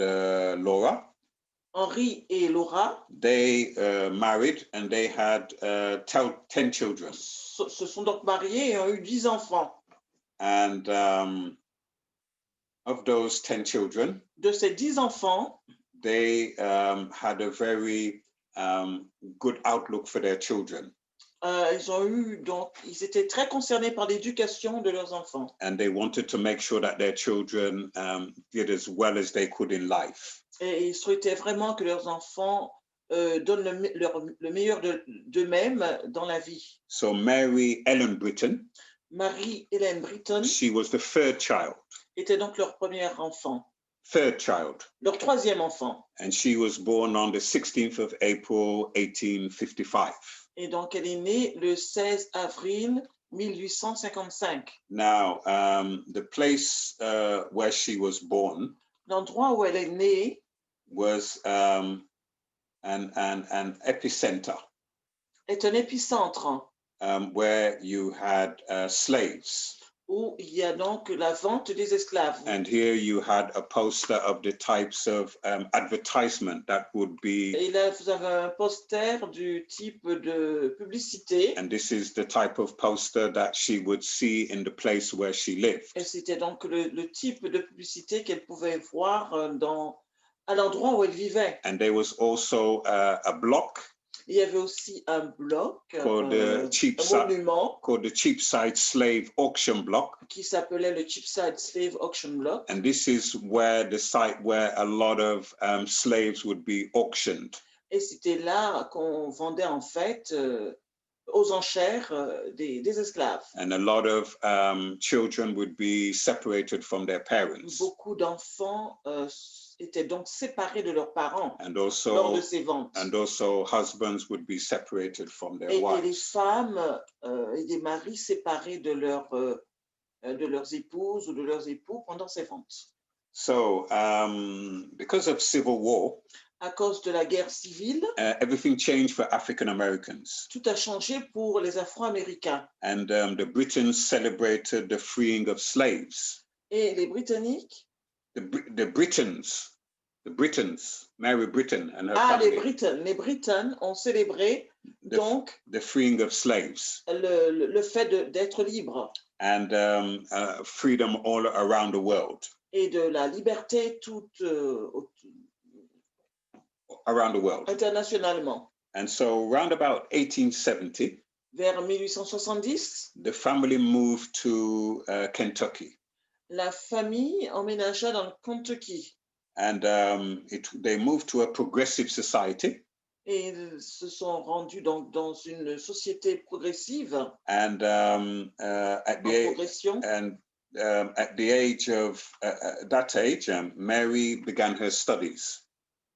A: Laura.
B: Henry et Laura.
A: They married and they had 10 children.
B: Se sont donc mariés et ont eu 10 enfants.
A: And of those 10 children.
B: De ces 10 enfants.
A: They had a very good outlook for their children.
B: Ils étaient très concernés par l'éducation de leurs enfants.
A: And they wanted to make sure that their children did as well as they could in life.
B: Et ils souhaitaient vraiment que leurs enfants donnent le meilleur d'eux-mêmes dans la vie.
A: So Mary Ellen Britton.
B: Marie-Hélène Britton.
A: She was the third child.
B: Était donc leur premier enfant.
A: Third child.
B: Leur troisième enfant.
A: And she was born on the 16th of April, 1855.
B: Et donc, elle est née le 16 avril 1855.
A: Now, the place where she was born.
B: L'endroit où elle est née.
A: Was an epicenter.
B: Est un épicentre.
A: Where you had slaves.
B: Où il y a donc la vente des esclaves.
A: And here you had a poster of the types of advertisement that would be.
B: Et là, vous avez un poster du type de publicité.
A: And this is the type of poster that she would see in the place where she lived.
B: Et c'était donc le type de publicité qu'elle pouvait voir à l'endroit où elle vivait.
A: And there was also a block.
B: Il y avait aussi un bloc,
A: called the
B: un monument
A: called the Cheapside Slave Auction Block.
B: qui s'appelait le Cheapside Slave Auction Block.
A: And this is where the site where a lot of slaves would be auctioned.
B: Et c'était là qu'on vendait en fait aux enchères des esclaves.
A: And a lot of children would be separated from their parents.
B: Beaucoup d'enfants étaient donc séparés de leurs parents
A: And
B: lors
A: also,
B: de ces ventes.
A: and also husbands would be separated from their
B: Et les
A: wives.
B: femmes et des maris séparés de leurs épouses ou de leurs époux pendant ces ventes.
A: So because of civil war,
B: À cause de la guerre civile,
A: everything changed for African Americans.
B: tout a changé pour les Afro-Américains.
A: And the Britons celebrated the freeing of slaves.
B: Et les Britanniques,
A: The Britons, Mary Britton and her family.
B: les Britons ont célébré donc
A: the freeing of slaves.
B: le fait d'être libre.
A: And freedom all around the world.
B: Et de la liberté toute
A: Around the world.
B: Internationalement.
A: And so around about 1870,
B: vers 1870,
A: the family moved to Kentucky.
B: La famille emménagea dans le Kentucky.
A: And they moved to a progressive society.
B: Et ils se sont rendus donc dans une société progressive.
A: And at the age of that age, Mary began her studies.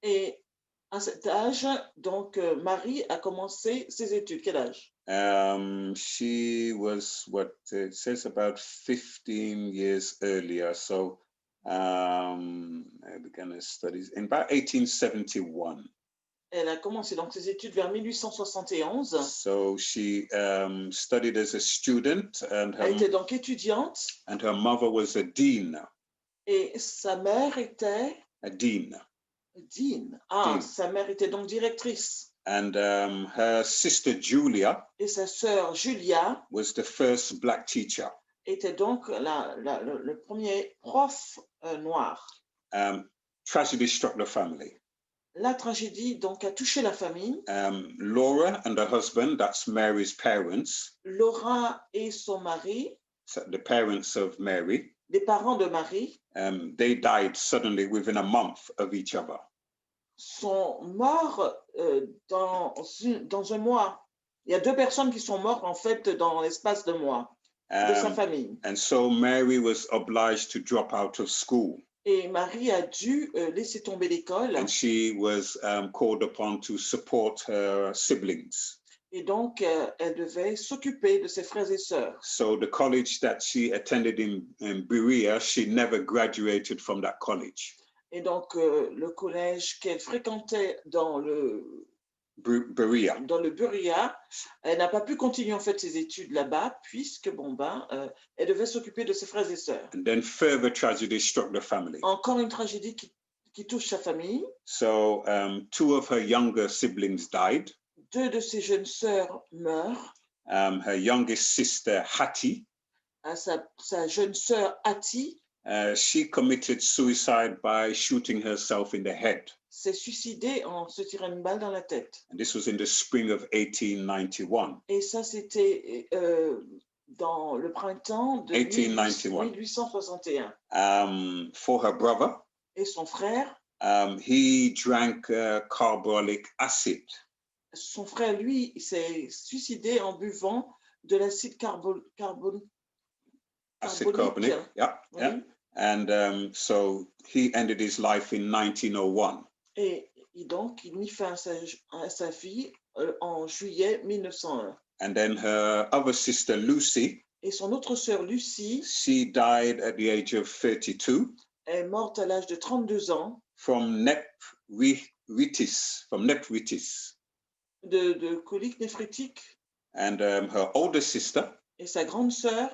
B: Et à cet âge, donc Marie a commencé ses études. Quel âge?
A: She was what it says about 15 years earlier. So I began her studies in about 1871.
B: Elle a commencé donc ses études vers 1871.
A: So she studied as a student, and
B: Elle était donc étudiante.
A: And her mother was a dean.
B: Et sa mère était
A: a dean.
B: Dean.
A: Dean.
B: Sa mère était donc directrice.
A: And her sister Julia.
B: Et sa sœur Julia.
A: Was the first black teacher.
B: Était donc le premier prof noir.
A: Tragedy struck the family.
B: La tragédie donc a touché la famille.
A: Laura and her husband, that's Mary's parents.
B: Laura et son mari.
A: So the parents of Mary.
B: Les parents de Marie.
A: They died suddenly within a month of each other.
B: Sont morts dans un mois. Il y a 2 personnes qui sont mortes en fait dans l'espace de mois de sa famille.
A: And so Mary was obliged to drop out of school.
B: Et Marie a dû laisser tomber l'école.
A: And she was called upon to support her siblings.
B: Et donc, elle devait s'occuper de ses frères et sœurs.
A: So the college that she attended in Berea, she never graduated from that college.
B: Et donc, le collège qu'elle fréquentait dans le
A: Berea,
B: elle n'a pas pu continuer en fait ses études là-bas puisque elle devait s'occuper de ses frères et sœurs.
A: And then further tragedy struck the family.
B: Encore une tragédie qui touche sa famille.
A: So 2 of her younger siblings died.
B: 2 de ses jeunes sœurs meurent.
A: Her youngest sister Hattie.
B: Sa jeune sœur Hattie.
A: She committed suicide by shooting herself in the head.
B: S'est suicidée en se tirant une balle dans la tête.
A: And this was in the spring of 1891.
B: Et ça, c'était dans le printemps de 1861.
A: For her brother.
B: Et son frère.
A: He drank carbolic acid.
B: Son frère, lui, s'est suicidé en buvant de l'acide carbonique.
A: Acid carbonic, yeah, oui. Yeah. And so he ended his life in 1901.
B: Et donc, il mit fin à sa vie en juillet 1901.
A: And then her other sister, Lucy.
B: Et son autre sœur, Lucie.
A: She died at the age of 32.
B: Elle est morte à l'âge de 32 ans.
A: From nephritis.
B: De colique néphritique.
A: And her older sister.
B: Et sa grande sœur.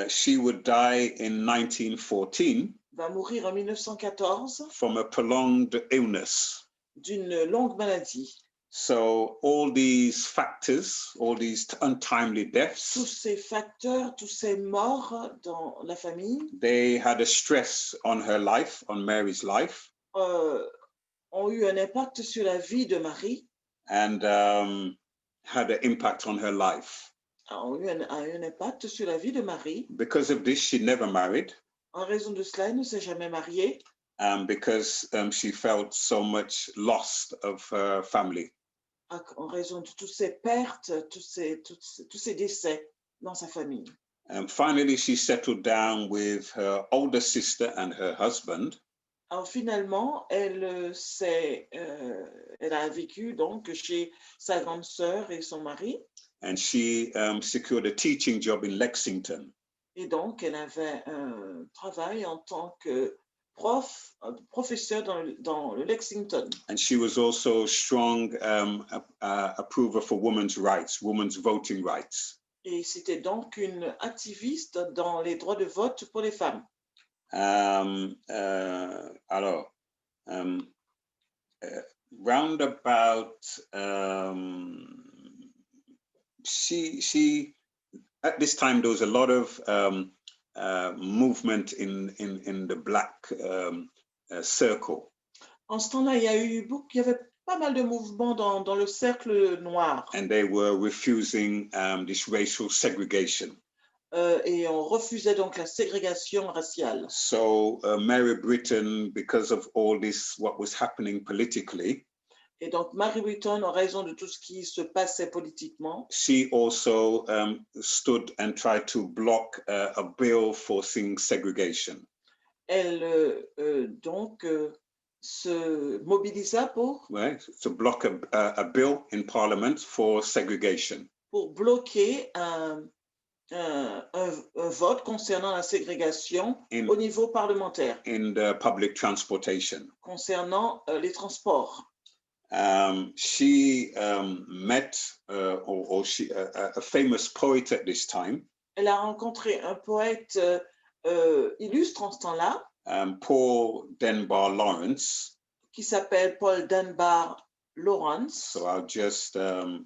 A: She would die in 1914.
B: Va mourir en 1914.
A: From a prolonged illness.
B: D'une longue maladie.
A: So all these factors, all these untimely deaths.
B: Tous ces facteurs, tous ces morts dans la famille.
A: They had a stress on her life, on Mary's life.
B: Ont eu un impact sur la vie de Marie.
A: and had an impact on her life.
B: A eu un impact sur la vie de Marie.
A: Because of this, she never married.
B: En raison de cela, elle ne s'est jamais mariée.
A: Because she felt so much lost of her family.
B: En raison de toutes ces pertes, tous ces décès dans sa famille.
A: And finally, she settled down with her older sister and her husband.
B: Alors finalement, elle a vécu donc chez sa grande sœur et son mari.
A: And she secured a teaching job in Lexington.
B: Et donc, elle avait un travail en tant que professeur dans le Lexington.
A: And she was also a strong approver for women's rights, women's voting rights.
B: Et c'était donc une activiste dans les droits de vote pour les femmes.
A: Round about, she at this time there was a lot of movement in the black circle.
B: En ce temps-là, il y avait pas mal de mouvements dans le cercle noir.
A: And they were refusing this racial segregation.
B: Et on refusait donc la ségrégation raciale.
A: So Mary Britton, because of all this, what was happening politically,
B: et donc Mary Britton, en raison de tout ce qui se passait politiquement,
A: she also stood and tried to block a bill forcing segregation.
B: Elle se mobilisa pour
A: to block a bill in Parliament for segregation.
B: Pour bloquer un vote concernant la ségrégation au niveau parlementaire.
A: In the public transportation.
B: Concernant les transports.
A: She met a famous poet at this time.
B: Elle a rencontré un poète illustre en ce temps-là.
A: Paul Dunbar Lawrence.
B: Qui s'appelle Paul Dunbar Lawrence.
A: So I'll just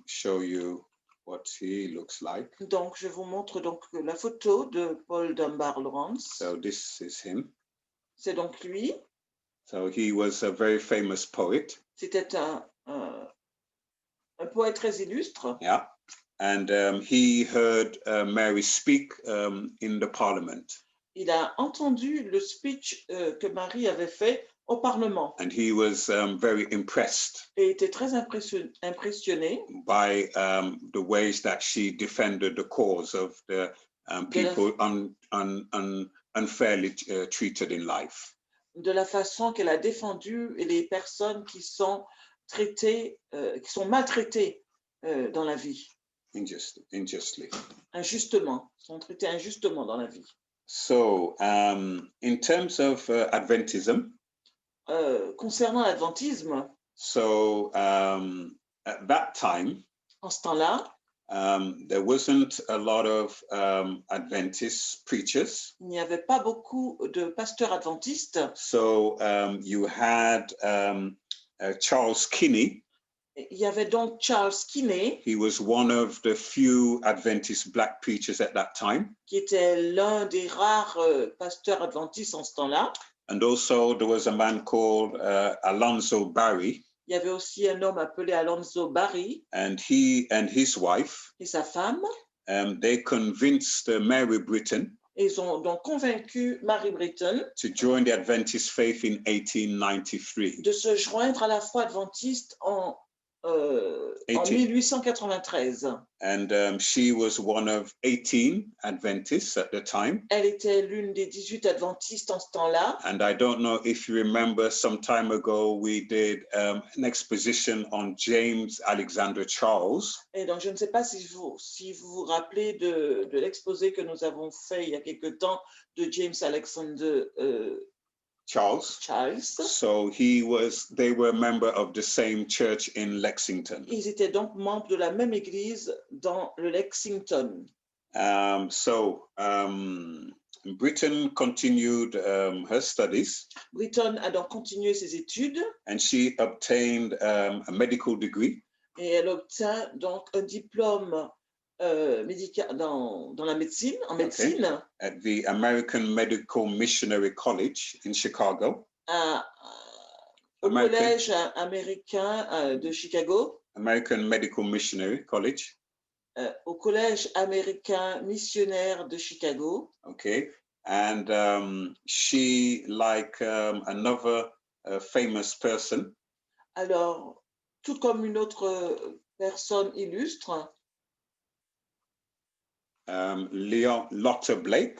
A: show you what he looks like.
B: Donc, je vous montre donc la photo de Paul Dunbar Lawrence.
A: So this is him.
B: C'est donc lui.
A: So he was a very famous poet.
B: C'était un poète très illustre.
A: Yeah, and he heard Mary speak in the Parliament.
B: Il a entendu le speech que Marie avait fait au Parlement.
A: And he was very impressed.
B: Et était très impressionné
A: by the ways that she defended the cause of the people unfairly treated in life.
B: De la façon qu'elle a défendu les personnes qui sont traitées, qui sont maltraitées dans la vie.
A: Injustly.
B: Injustement, sont traitées injustement dans la vie.
A: So, in terms of Adventism,
B: concernant l'adventisme,
A: so at that time,
B: en ce temps-là,
A: there wasn't a lot of Adventist preachers.
B: Il n'y avait pas beaucoup de pasteurs adventistes.
A: So you had Charles Kinney.
B: Il y avait donc Charles Kinney.
A: He was one of the few Adventist black preachers at that time.
B: Qui était l'un des rares pasteurs adventistes en ce temps-là.
A: And also there was a man called Alonzo Barry.
B: Il y avait aussi un homme appelé Alonzo Barry.
A: And he and his wife.
B: Et sa femme.
A: They convinced Mary Britton.
B: Ils ont donc convaincu Mary Britton.
A: To join the Adventist faith in 1893.
B: De se joindre à la foi adventiste en 1893.
A: And she was one of 18 Adventists at the time.
B: Elle était l'une des 18 adventistes en ce temps-là.
A: And I don't know if you remember, some time ago we did an exposition on James Alexander Charles.
B: Et donc je ne sais pas si vous vous rappelez de l'exposé que nous avons fait il y a quelque temps de James Alexander Charles.
A: So they were a member of the same church in Lexington.
B: Ils étaient donc membres de la même église dans le Lexington.
A: Britton continued her studies.
B: Britton a donc continué ses études.
A: And she obtained a medical degree.
B: Et elle obtint donc un diplôme médical dans la médecine, en médecine.
A: At the American Medical Missionary College in Chicago.
B: Au collège américain de Chicago.
A: American Medical Missionary College.
B: Au collège américain missionnaire de Chicago.
A: Okay, and she, like another famous person.
B: Alors, tout comme une autre personne illustre.
A: Lotta Blake.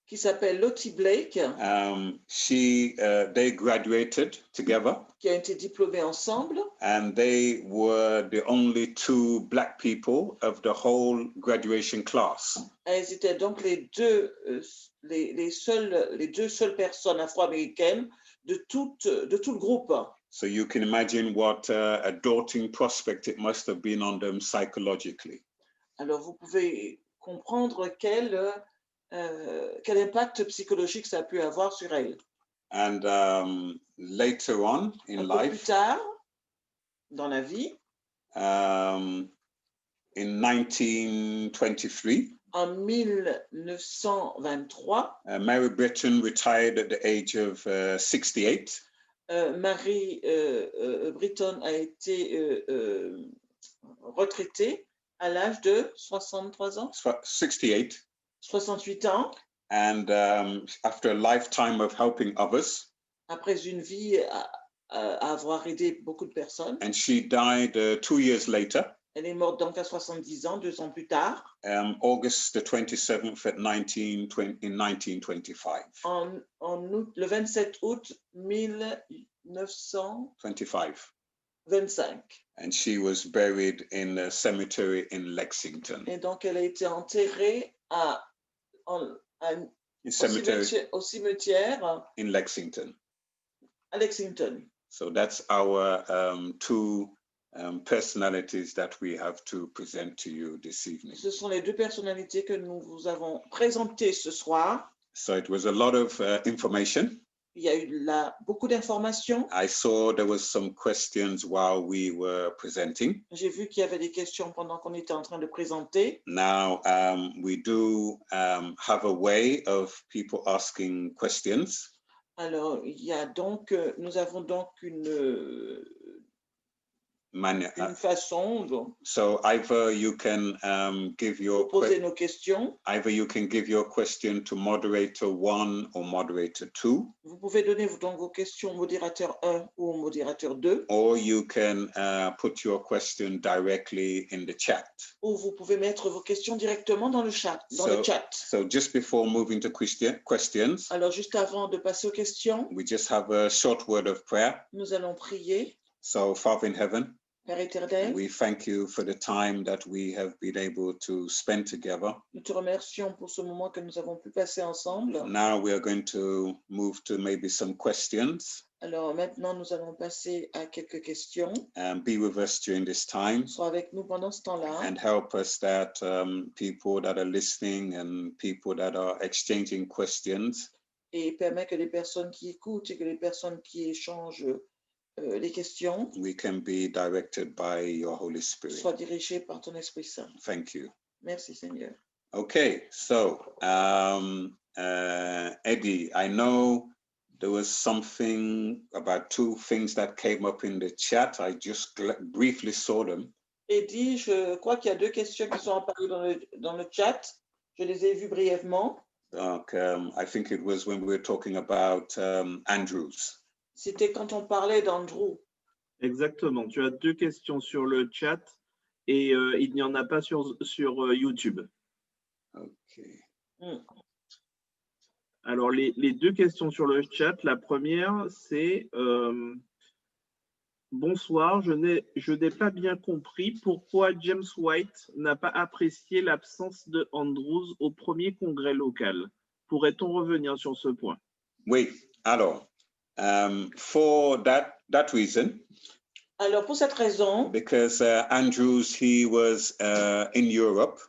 B: Qui s'appelle Lottie Blake.
A: They graduated together.
B: Qui ont été diplômés ensemble.
A: And they were the only two black people of the whole graduation class.
B: Elles étaient donc les deux seules personnes afro-américaines de tout le groupe.
A: So you can imagine what a daunting prospect it must have been on them psychologically.
B: Alors vous pouvez comprendre quel impact psychologique ça a pu avoir sur elles.
A: And later on in life,
B: plus tard, dans la vie,
A: in 1923,
B: en 1923,
A: Mary Britton retired at the age of 68.
B: Marie Britton a été retraitée à l'âge de 63 ans.
A: 68.
B: 68 ans.
A: And after a lifetime of helping others.
B: Après une vie à avoir aidé beaucoup de personnes.
A: And she died 2 years later.
B: Elle est morte donc à 70 ans, 2 ans plus tard.
A: August the 27th in 1925.
B: En août, le 27 août 1925.
A: And she was buried in a cemetery in Lexington.
B: Et donc elle a été enterrée au cimetière
A: in Lexington.
B: À Lexington.
A: So that's our two personalities that we have to present to you this evening.
B: Ce sont les deux personnalités que nous vous avons présentées ce soir.
A: So it was a lot of information.
B: Il y a eu beaucoup d'informations.
A: I saw there was some questions while we were presenting.
B: J'ai vu qu'il y avait des questions pendant qu'on était en train de présenter.
A: Now we do have a way of people asking questions.
B: Alors nous avons donc une façon.
A: So either you can give your
B: poser nos questions.
A: Either you can give your question to moderator 1 or moderator 2.
B: Vous pouvez donner donc vos questions au modérateur 1 ou au modérateur 2.
A: Or you can put your question directly in the chat.
B: Ou vous pouvez mettre vos questions directement dans le chat. Le chat.
A: So just before moving to questions.
B: Alors juste avant de passer aux questions.
A: We just have a short word of prayer.
B: Nous allons prier.
A: So Father in heaven.
B: Père éternel,
A: we thank you for the time that we have been able to spend together.
B: Nous te remercions pour ce moment que nous avons pu passer ensemble.
A: Now we are going to move to maybe some questions.
B: Alors maintenant, nous allons passer à quelques questions.
A: Be with us during this time.
B: Sois avec nous pendant ce temps-là.
A: And help us that people that are listening and people that are exchanging questions.
B: Et permet que les personnes qui écoutent et que les personnes qui échangent les questions
A: we can be directed by your Holy Spirit.
B: Soient dirigées par ton Esprit Saint.
A: Thank you.
B: Merci Seigneur.
A: Okay, so Eddie, I know there was something about 2 things that came up in the chat. I just briefly saw them.
B: Eddie, je crois qu'il y a 2 questions qui sont apparues dans le chat. Je les ai vues brièvement.
A: Donc, I think it was when we were talking about Andrews.
B: C'était quand on parlait d'Andrew.
C: Exactement. Tu as 2 questions sur le chat et il n'y en a pas sur YouTube.
A: OK.
C: Alors, les 2 questions sur le chat. La première, c'est bonsoir, je n'ai pas bien compris pourquoi James White n'a pas apprécié l'absence de Andrews au premier congrès local. Pourrait-on revenir sur ce point?
A: Oui, alors. For that reason,
B: alors pour cette raison,
A: because Andrews, he was in Europe.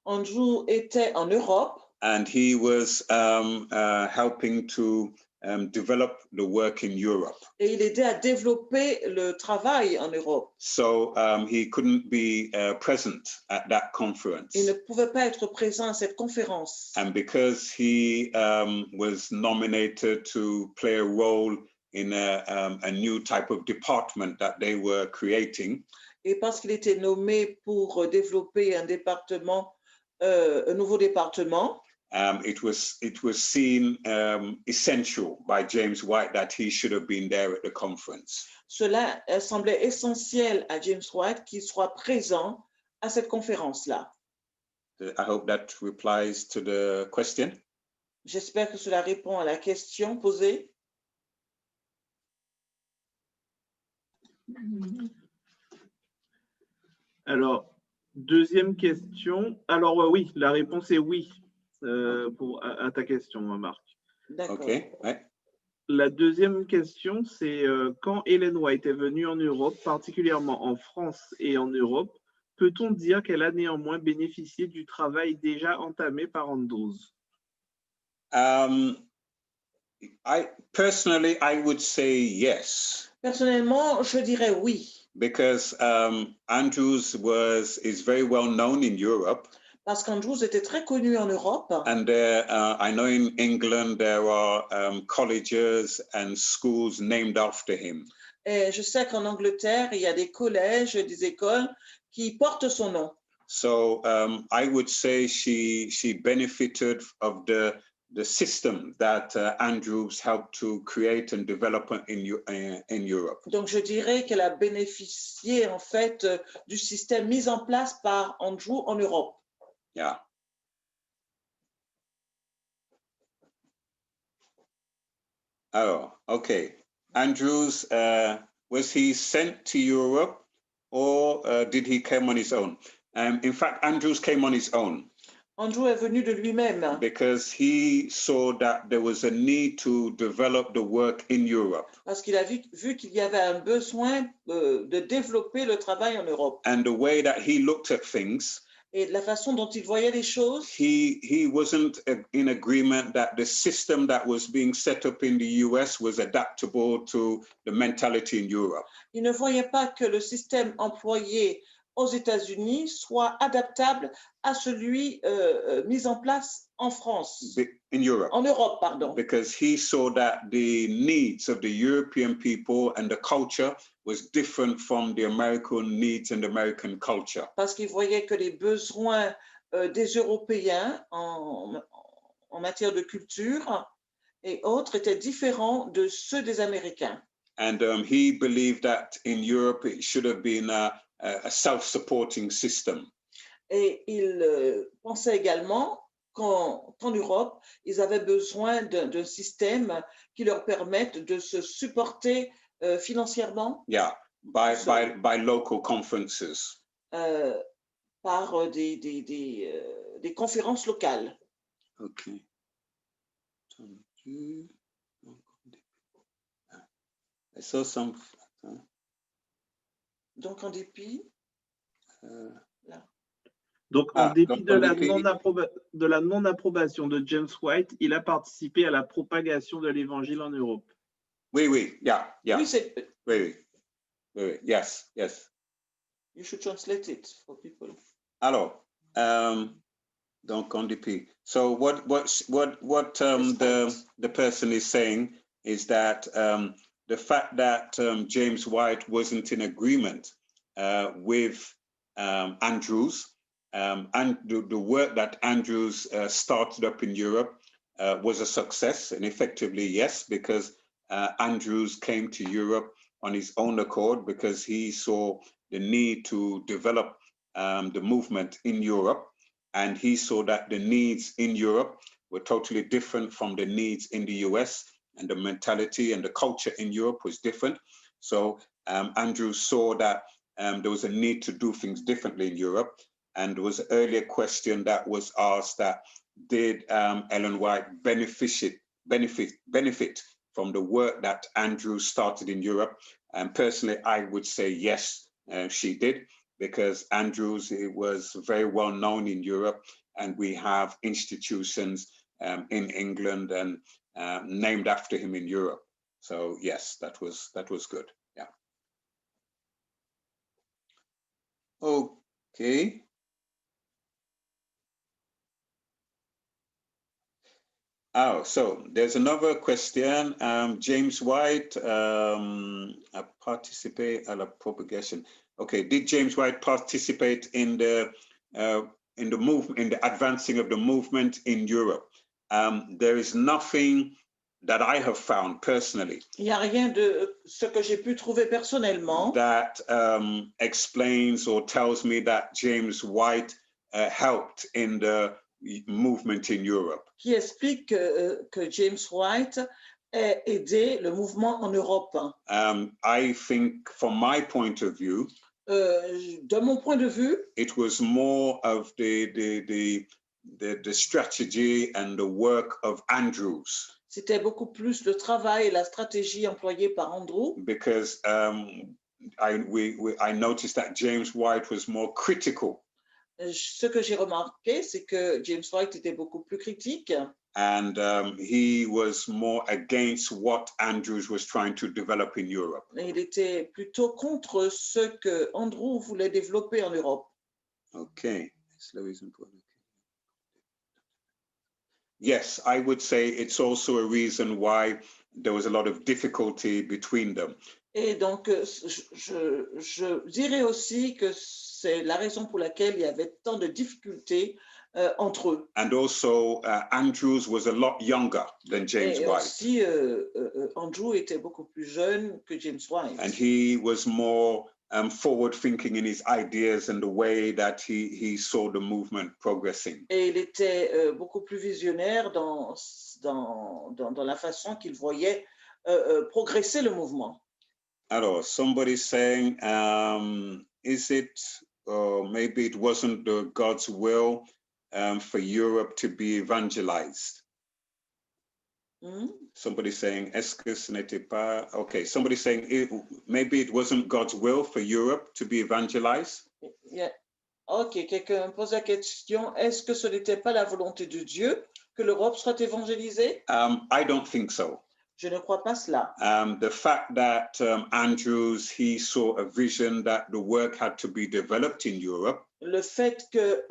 B: Andrew était en Europe.
A: And he was helping to develop the work in Europe.
B: Et il aidait à développer le travail en Europe.
A: So he couldn't be present at that conference.
B: Il ne pouvait pas être présent à cette conférence.
A: And because he was nominated to play a role in a new type of department that they were creating.
B: Et parce qu'il était nommé pour développer un département, un nouveau département,
A: it was seen essential by James White that he should have been there at the conference.
B: Cela semblait essentiel à James White qu'il soit présent à cette conférence-là.
A: I hope that replies to the question.
B: J'espère que cela répond à la question posée.
C: Alors, deuxième question. Alors, oui, la réponse est oui à ta question, Marc.
B: D'accord.
A: Okay. Ouais.
C: La deuxième question, c'est quand Ellen White est venue en Europe, particulièrement en France et en Europe, peut-on dire qu'elle a néanmoins bénéficié du travail déjà entamé par Andrews?
A: Personally, I would say yes.
B: Personnellement, je dirais oui.
A: Because Andrews is very well known in Europe.
B: Parce qu'Andrews était très connu en Europe.
A: And I know in England there are colleges and schools named after him.
B: Et je sais qu'en Angleterre, il y a des collèges, des écoles qui portent son nom.
A: So I would say she benefited of the system that Andrews helped to create and develop in Europe.
B: Donc, je dirais qu'elle a bénéficié en fait du système mis en place par Andrew en Europe.
A: Yeah. Oh, okay. Andrews, was he sent to Europe or did he come on his own? In fact, Andrews came on his own.
B: Andrew est venu de lui-même.
A: Because he saw that there was a need to develop the work in Europe.
B: Parce qu'il a vu qu'il y avait un besoin de développer le travail en Europe.
A: And the way that he looked at things,
B: et la façon dont il voyait les choses,
A: he wasn't in agreement that the system that was being set up in the US was adaptable to the mentality in Europe.
B: Il ne voyait pas que le système employé aux États-Unis soit adaptable à celui mis en place en France.
A: In Europe.
B: En Europe, pardon.
A: Because he saw that the needs of the European people and the culture was different from the American needs and American culture.
B: Parce qu'il voyait que les besoins des Européens en matière de culture et autres étaient différents de ceux des Américains.
A: And he believed that in Europe it should have been a self-supporting system.
B: Et il pensait également qu'en Europe, ils avaient besoin d'un système qui leur permette de se supporter financièrement.
A: Yeah, by local conferences.
B: Par des conférences locales.
A: Okay. I saw some.
B: Donc en dépit.
C: Là. Donc en dépit de la non-approbation de James White, il a participé à la propagation de l'évangile en Europe.
A: Oui, oui, yeah.
B: Oui,
A: oui, yes.
B: You should translate it for people.
A: Alors, donc en dépit. So what the person is saying is that the fact that James White wasn't in agreement with Andrews and the work that Andrews started up in Europe was a success, and effectively yes, because Andrews came to Europe on his own accord because he saw the need to develop the movement in Europe, and he saw that the needs in Europe were totally different from the needs in the US, and the mentality and the culture in Europe was different. So Andrew saw that there was a need to do things differently in Europe. And there was an earlier question that was asked that did Ellen White benefit from the work that Andrew started in Europe? And personally, I would say yes, she did, because Andrews was very well known in Europe, and we have institutions in England and named after him in Europe. So yes, that was good. Yeah. Okay. Oh, so there's another question. James White, participate à la propagation. Okay, did James White participate in the movement, in the advancing of the movement in Europe? There is nothing that I have found personally.
B: Il n'y a rien de ce que j'ai pu trouver personnellement
A: that explains or tells me that James White helped in the movement in Europe.
B: qui explique que James White a aidé le mouvement en Europe.
A: I think, from my point of view,
B: de mon point de vue,
A: it was more of the strategy and the work of Andrews.
B: C'était beaucoup plus le travail et la stratégie employée par Andrew.
A: Because I noticed that James White was more critical.
B: Ce que j'ai remarqué, c'est que James White était beaucoup plus critique.
A: And he was more against what Andrews was trying to develop in Europe.
B: Il était plutôt contre ce que Andrew voulait développer en Europe.
A: Okay. Yes, I would say it's also a reason why there was a lot of difficulty between them.
B: Et donc, je dirais aussi que c'est la raison pour laquelle il y avait tant de difficultés entre eux.
A: And also, Andrews was a lot younger than James
B: Et
A: White.
B: aussi, Andrew était beaucoup plus jeune que James White.
A: And he was more forward-thinking in his ideas and the way that he saw the movement progressing.
B: Et il était beaucoup plus visionnaire dans la façon qu'il voyait progresser le mouvement.
A: Alors, somebody saying, is it, maybe it wasn't God's will for Europe to be evangelized? Somebody saying, est-ce que ce n'était pas, okay, somebody saying, maybe it wasn't God's will for Europe to be evangelized?
B: Yeah. Ok, quelqu'un pose la question, est-ce que ce n'était pas la volonté de Dieu que l'Europe soit évangélisée?
A: I don't think so.
B: Je ne crois pas cela.
A: The fact that Andrews, he saw a vision that the work had to be developed in Europe.
B: Le fait que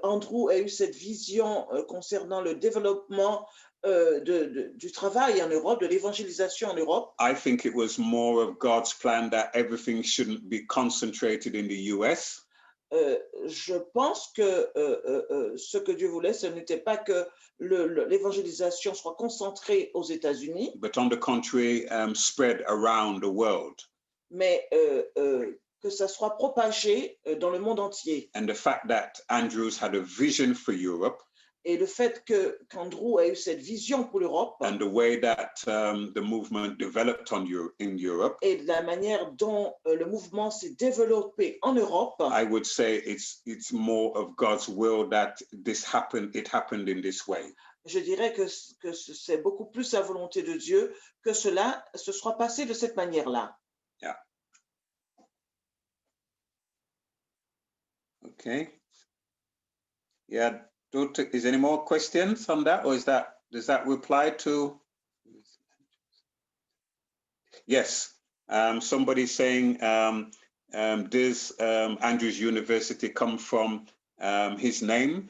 B: Andrew ait eu cette vision concernant le développement du travail en Europe, de l'évangélisation en Europe.
A: I think it was more of God's plan that everything shouldn't be concentrated in the US.
B: Je pense que ce que Dieu voulait, ce n'était pas que l'évangélisation soit concentrée aux États-Unis,
A: but on the contrary, spread around the world.
B: Mais que ça soit propagé dans le monde entier.
A: And the fact that Andrews had a vision for Europe.
B: Et le fait qu'Andrew ait eu cette vision pour l'Europe.
A: And the way that the movement developed in Europe.
B: Et de la manière dont le mouvement s'est développé en Europe.
A: I would say it's more of God's will that it happened in this way.
B: Je dirais que c'est beaucoup plus la volonté de Dieu que cela se soit passé de cette manière-là.
A: Yeah. Okay. Yeah. Is there any more questions on that, or does that reply to? Yes. Somebody saying, does Andrews University come from his name,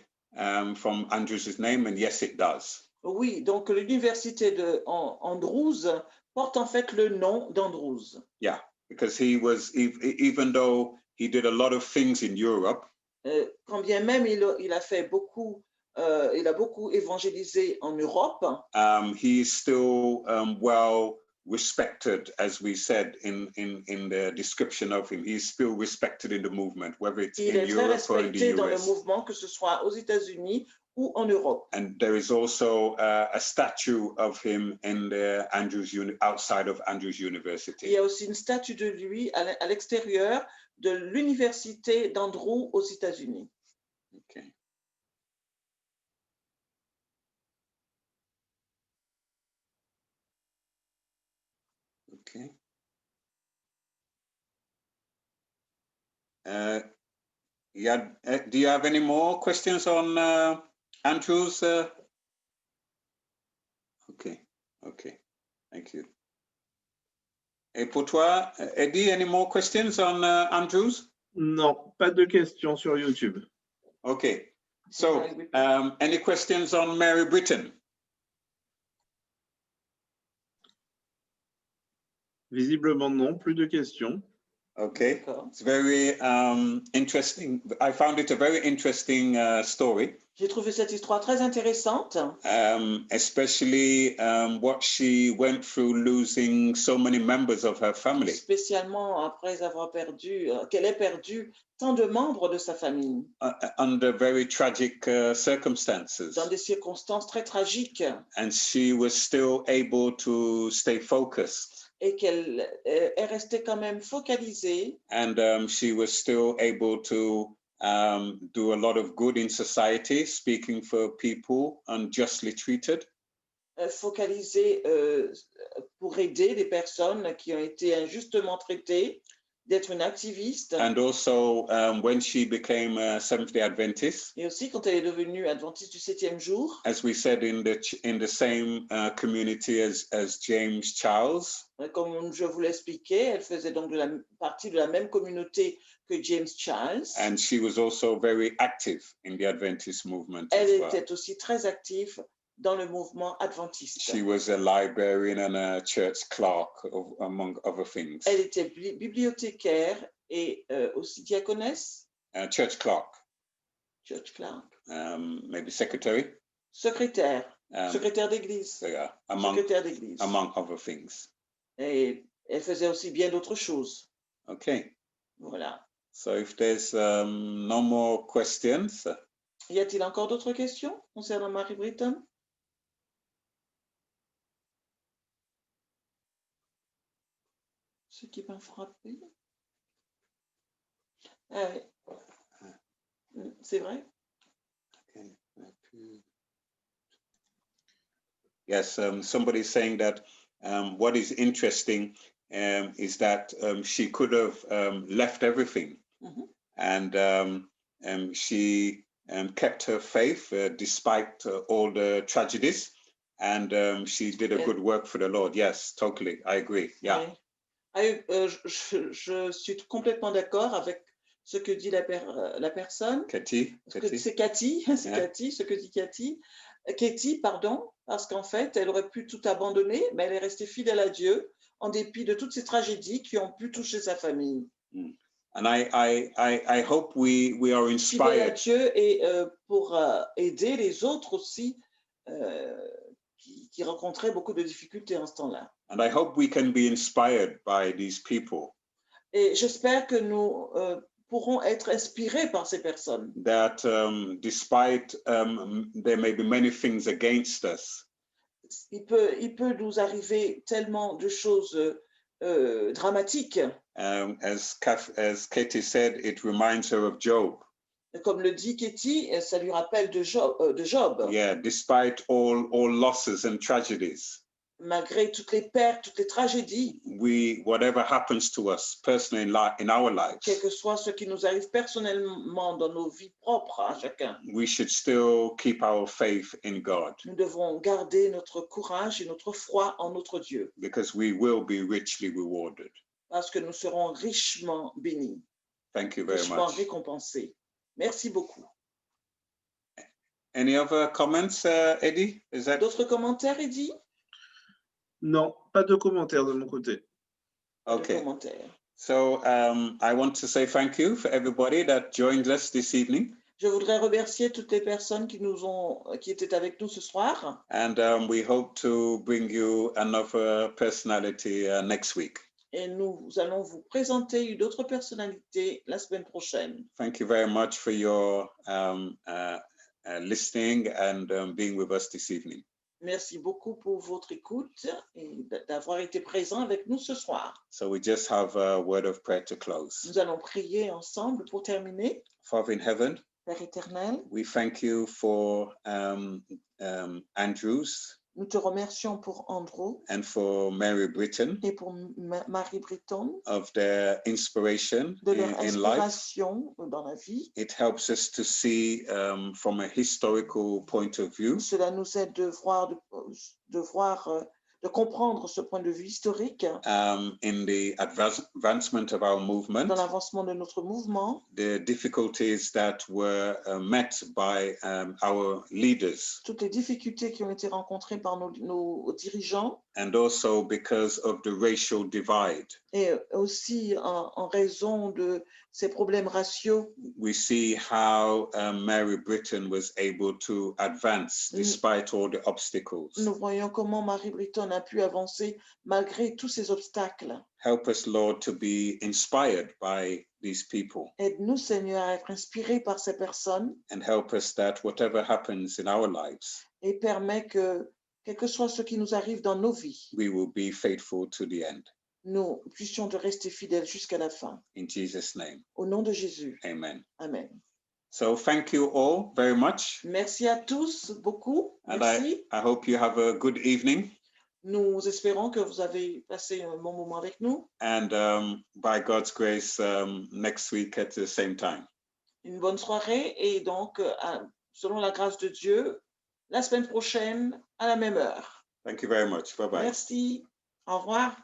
A: from Andrews' name? And yes, it does.
B: Oui, donc l'université de Andrews porte en fait le nom d'Andrews.
A: Yeah, because he was, even though he did a lot of things in Europe.
B: Quand bien même il a beaucoup évangélisé en Europe.
A: He is still well respected, as we said in the description of him. He's still respected in the movement, whether it's in Europe or in the US.
B: Dans le mouvement, que ce soit aux États-Unis ou en Europe.
A: And there is also a statue of him in the outside of Andrews University.
B: Il y a aussi une statue de lui à l'extérieur de l'université d'Andrew aux États-Unis.
A: Okay. Okay. Do you have any more questions on Andrews? Okay. Thank you. Et pour toi, Eddie, any more questions on Andrews?
C: Non, pas de questions sur YouTube.
A: Okay. So, any questions on Mary Britton?
C: Visiblement non, plus de questions.
A: Okay,
B: D'accord.
A: it's very interesting. I found it a very interesting story.
B: J'ai trouvé cette histoire très intéressante,
A: Especially what she went through losing so many members of her family.
B: spécialement après avoir perdu, qu'elle ait perdu tant de membres de sa famille,
A: Under very tragic circumstances.
B: dans des circonstances très tragiques,
A: And she was still able to stay focused.
B: et qu'elle est restée quand même focalisée,
A: And she was still able to do a lot of good in society, speaking for people unjustly treated.
B: focalisée pour aider des personnes qui ont été injustement traitées, d'être une activiste.
A: And also when she became a Seventh-day Adventist,
B: Et aussi quand elle est devenue adventiste du 7e jour,
A: as we said, in the same community as James Charles.
B: comme je vous l'expliquais, elle faisait donc partie de la même communauté que James Charles.
A: And she was also very active in the Adventist movement
B: Elle
A: as well.
B: était aussi très active dans le mouvement adventiste.
A: She was a librarian and a church clerk, among other things.
B: Elle était bibliothécaire et aussi diaconesse.
A: Church clerk,
B: Church clerk.
A: maybe secretary.
B: Secrétaire. Secrétaire d'église.
A: So yeah,
B: Secrétaire d'église.
A: among other things.
B: Et elle faisait aussi bien d'autres choses.
A: Okay.
B: Voilà.
A: So if there's no more questions.
B: Y a-t-il encore d'autres questions concernant Marie-Britton? Ce qui m'a frappé. Ah oui. C'est vrai?
A: Okay. Yes, somebody's saying that what is interesting is that she could have left everything, and she kept her faith despite all the tragedies, and she did a good work for the Lord. Yes, totally, I agree. Yeah.
B: Oui. Je suis complètement d'accord avec ce que dit la personne.
A: Cathy.
B: C'est Cathy, c'est
A: Yeah.
B: Cathy, ce que dit Cathy. Katie, pardon, parce qu'en fait, elle aurait pu tout abandonner, mais elle est restée fidèle à Dieu en dépit de toutes ces tragédies qui ont pu toucher sa famille.
A: And I hope we are
B: Fidèle à
A: inspired.
B: Dieu et pour aider les autres aussi qui rencontraient beaucoup de difficultés en ce temps-là.
A: And I hope we can be inspired by these people.
B: Et j'espère que nous pourrons être inspirés par ces personnes.
A: That despite there may be many things against us,
B: Il peut nous arriver tellement de choses dramatiques.
A: as Katie said, it reminds her of Job.
B: Comme le dit Katie, ça lui rappelle de Job.
A: Yeah, despite all losses and tragedies,
B: Malgré toutes les pertes, toutes les tragédies,
A: whatever happens to us personally in our lives,
B: quel que soit ce qui nous arrive personnellement dans nos vies propres à chacun,
A: we should still keep our faith in God,
B: nous devons garder notre courage et notre foi en notre Dieu,
A: because we will be richly rewarded.
B: parce que nous serons richement bénis,
A: Thank you very
B: richement
A: much.
B: récompensés. Merci beaucoup.
A: Any other comments, Eddie? Is that
B: D'autres commentaires, Eddy?
C: Non, pas de commentaires de mon côté.
A: okay?
B: Commentaires.
A: So I want to say thank you for everybody that joined us this evening.
B: Je voudrais remercier toutes les personnes qui étaient avec nous ce soir.
A: And we hope to bring you another personality next week.
B: Et nous allons vous présenter une autre personnalité la semaine prochaine.
A: Thank you very much for your listening and being with us this evening.
B: Merci beaucoup pour votre écoute et d'avoir été présent avec nous ce soir.
A: So we just have a word of prayer to close.
B: Nous allons prier ensemble pour terminer.
A: Father in heaven,
B: Père éternel,
A: we thank you for Andrews
B: nous te remercions pour Andrew
A: and for Mary Britton
B: et pour Marie-Britton
A: of their inspiration
B: de leur
A: in life.
B: inspiration dans la vie.
A: It helps us to see from a historical point of view.
B: Cela nous aide de comprendre ce point de vue historique
A: In the advancement of our movement,
B: dans l'avancement de notre mouvement,
A: the difficulties that were met by our leaders,
B: toutes les difficultés qui ont été rencontrées par nos dirigeants
A: and also because of the racial divide.
B: Et aussi en raison de ces problèmes raciaux.
A: We see how Mary Britton was able to advance despite all the obstacles.
B: Nous voyons comment Marie Britton a pu avancer malgré tous ces obstacles.
A: Help us, Lord, to be inspired by these people.
B: Aide-nous, Seigneur, à être inspirés par ces personnes.
A: And help us that whatever happens in our lives,
B: et permet que, quel que soit ce qui nous arrive dans nos vies,
A: we will be faithful to the end.
B: nous puissions de rester fidèles jusqu'à la fin.
A: In Jesus' name,
B: Au nom de Jésus.
A: amen.
B: Amen.
A: So thank you all very much.
B: Merci à tous beaucoup.
A: And
B: Merci.
A: I hope you have a good evening.
B: Nous espérons que vous avez passé un bon moment avec nous.
A: And by God's grace, next week at the same time.
B: Une bonne soirée et donc, selon la grâce de Dieu, la semaine prochaine à la même heure.
A: Thank you very much. Bye-bye.
B: Merci. Au revoir.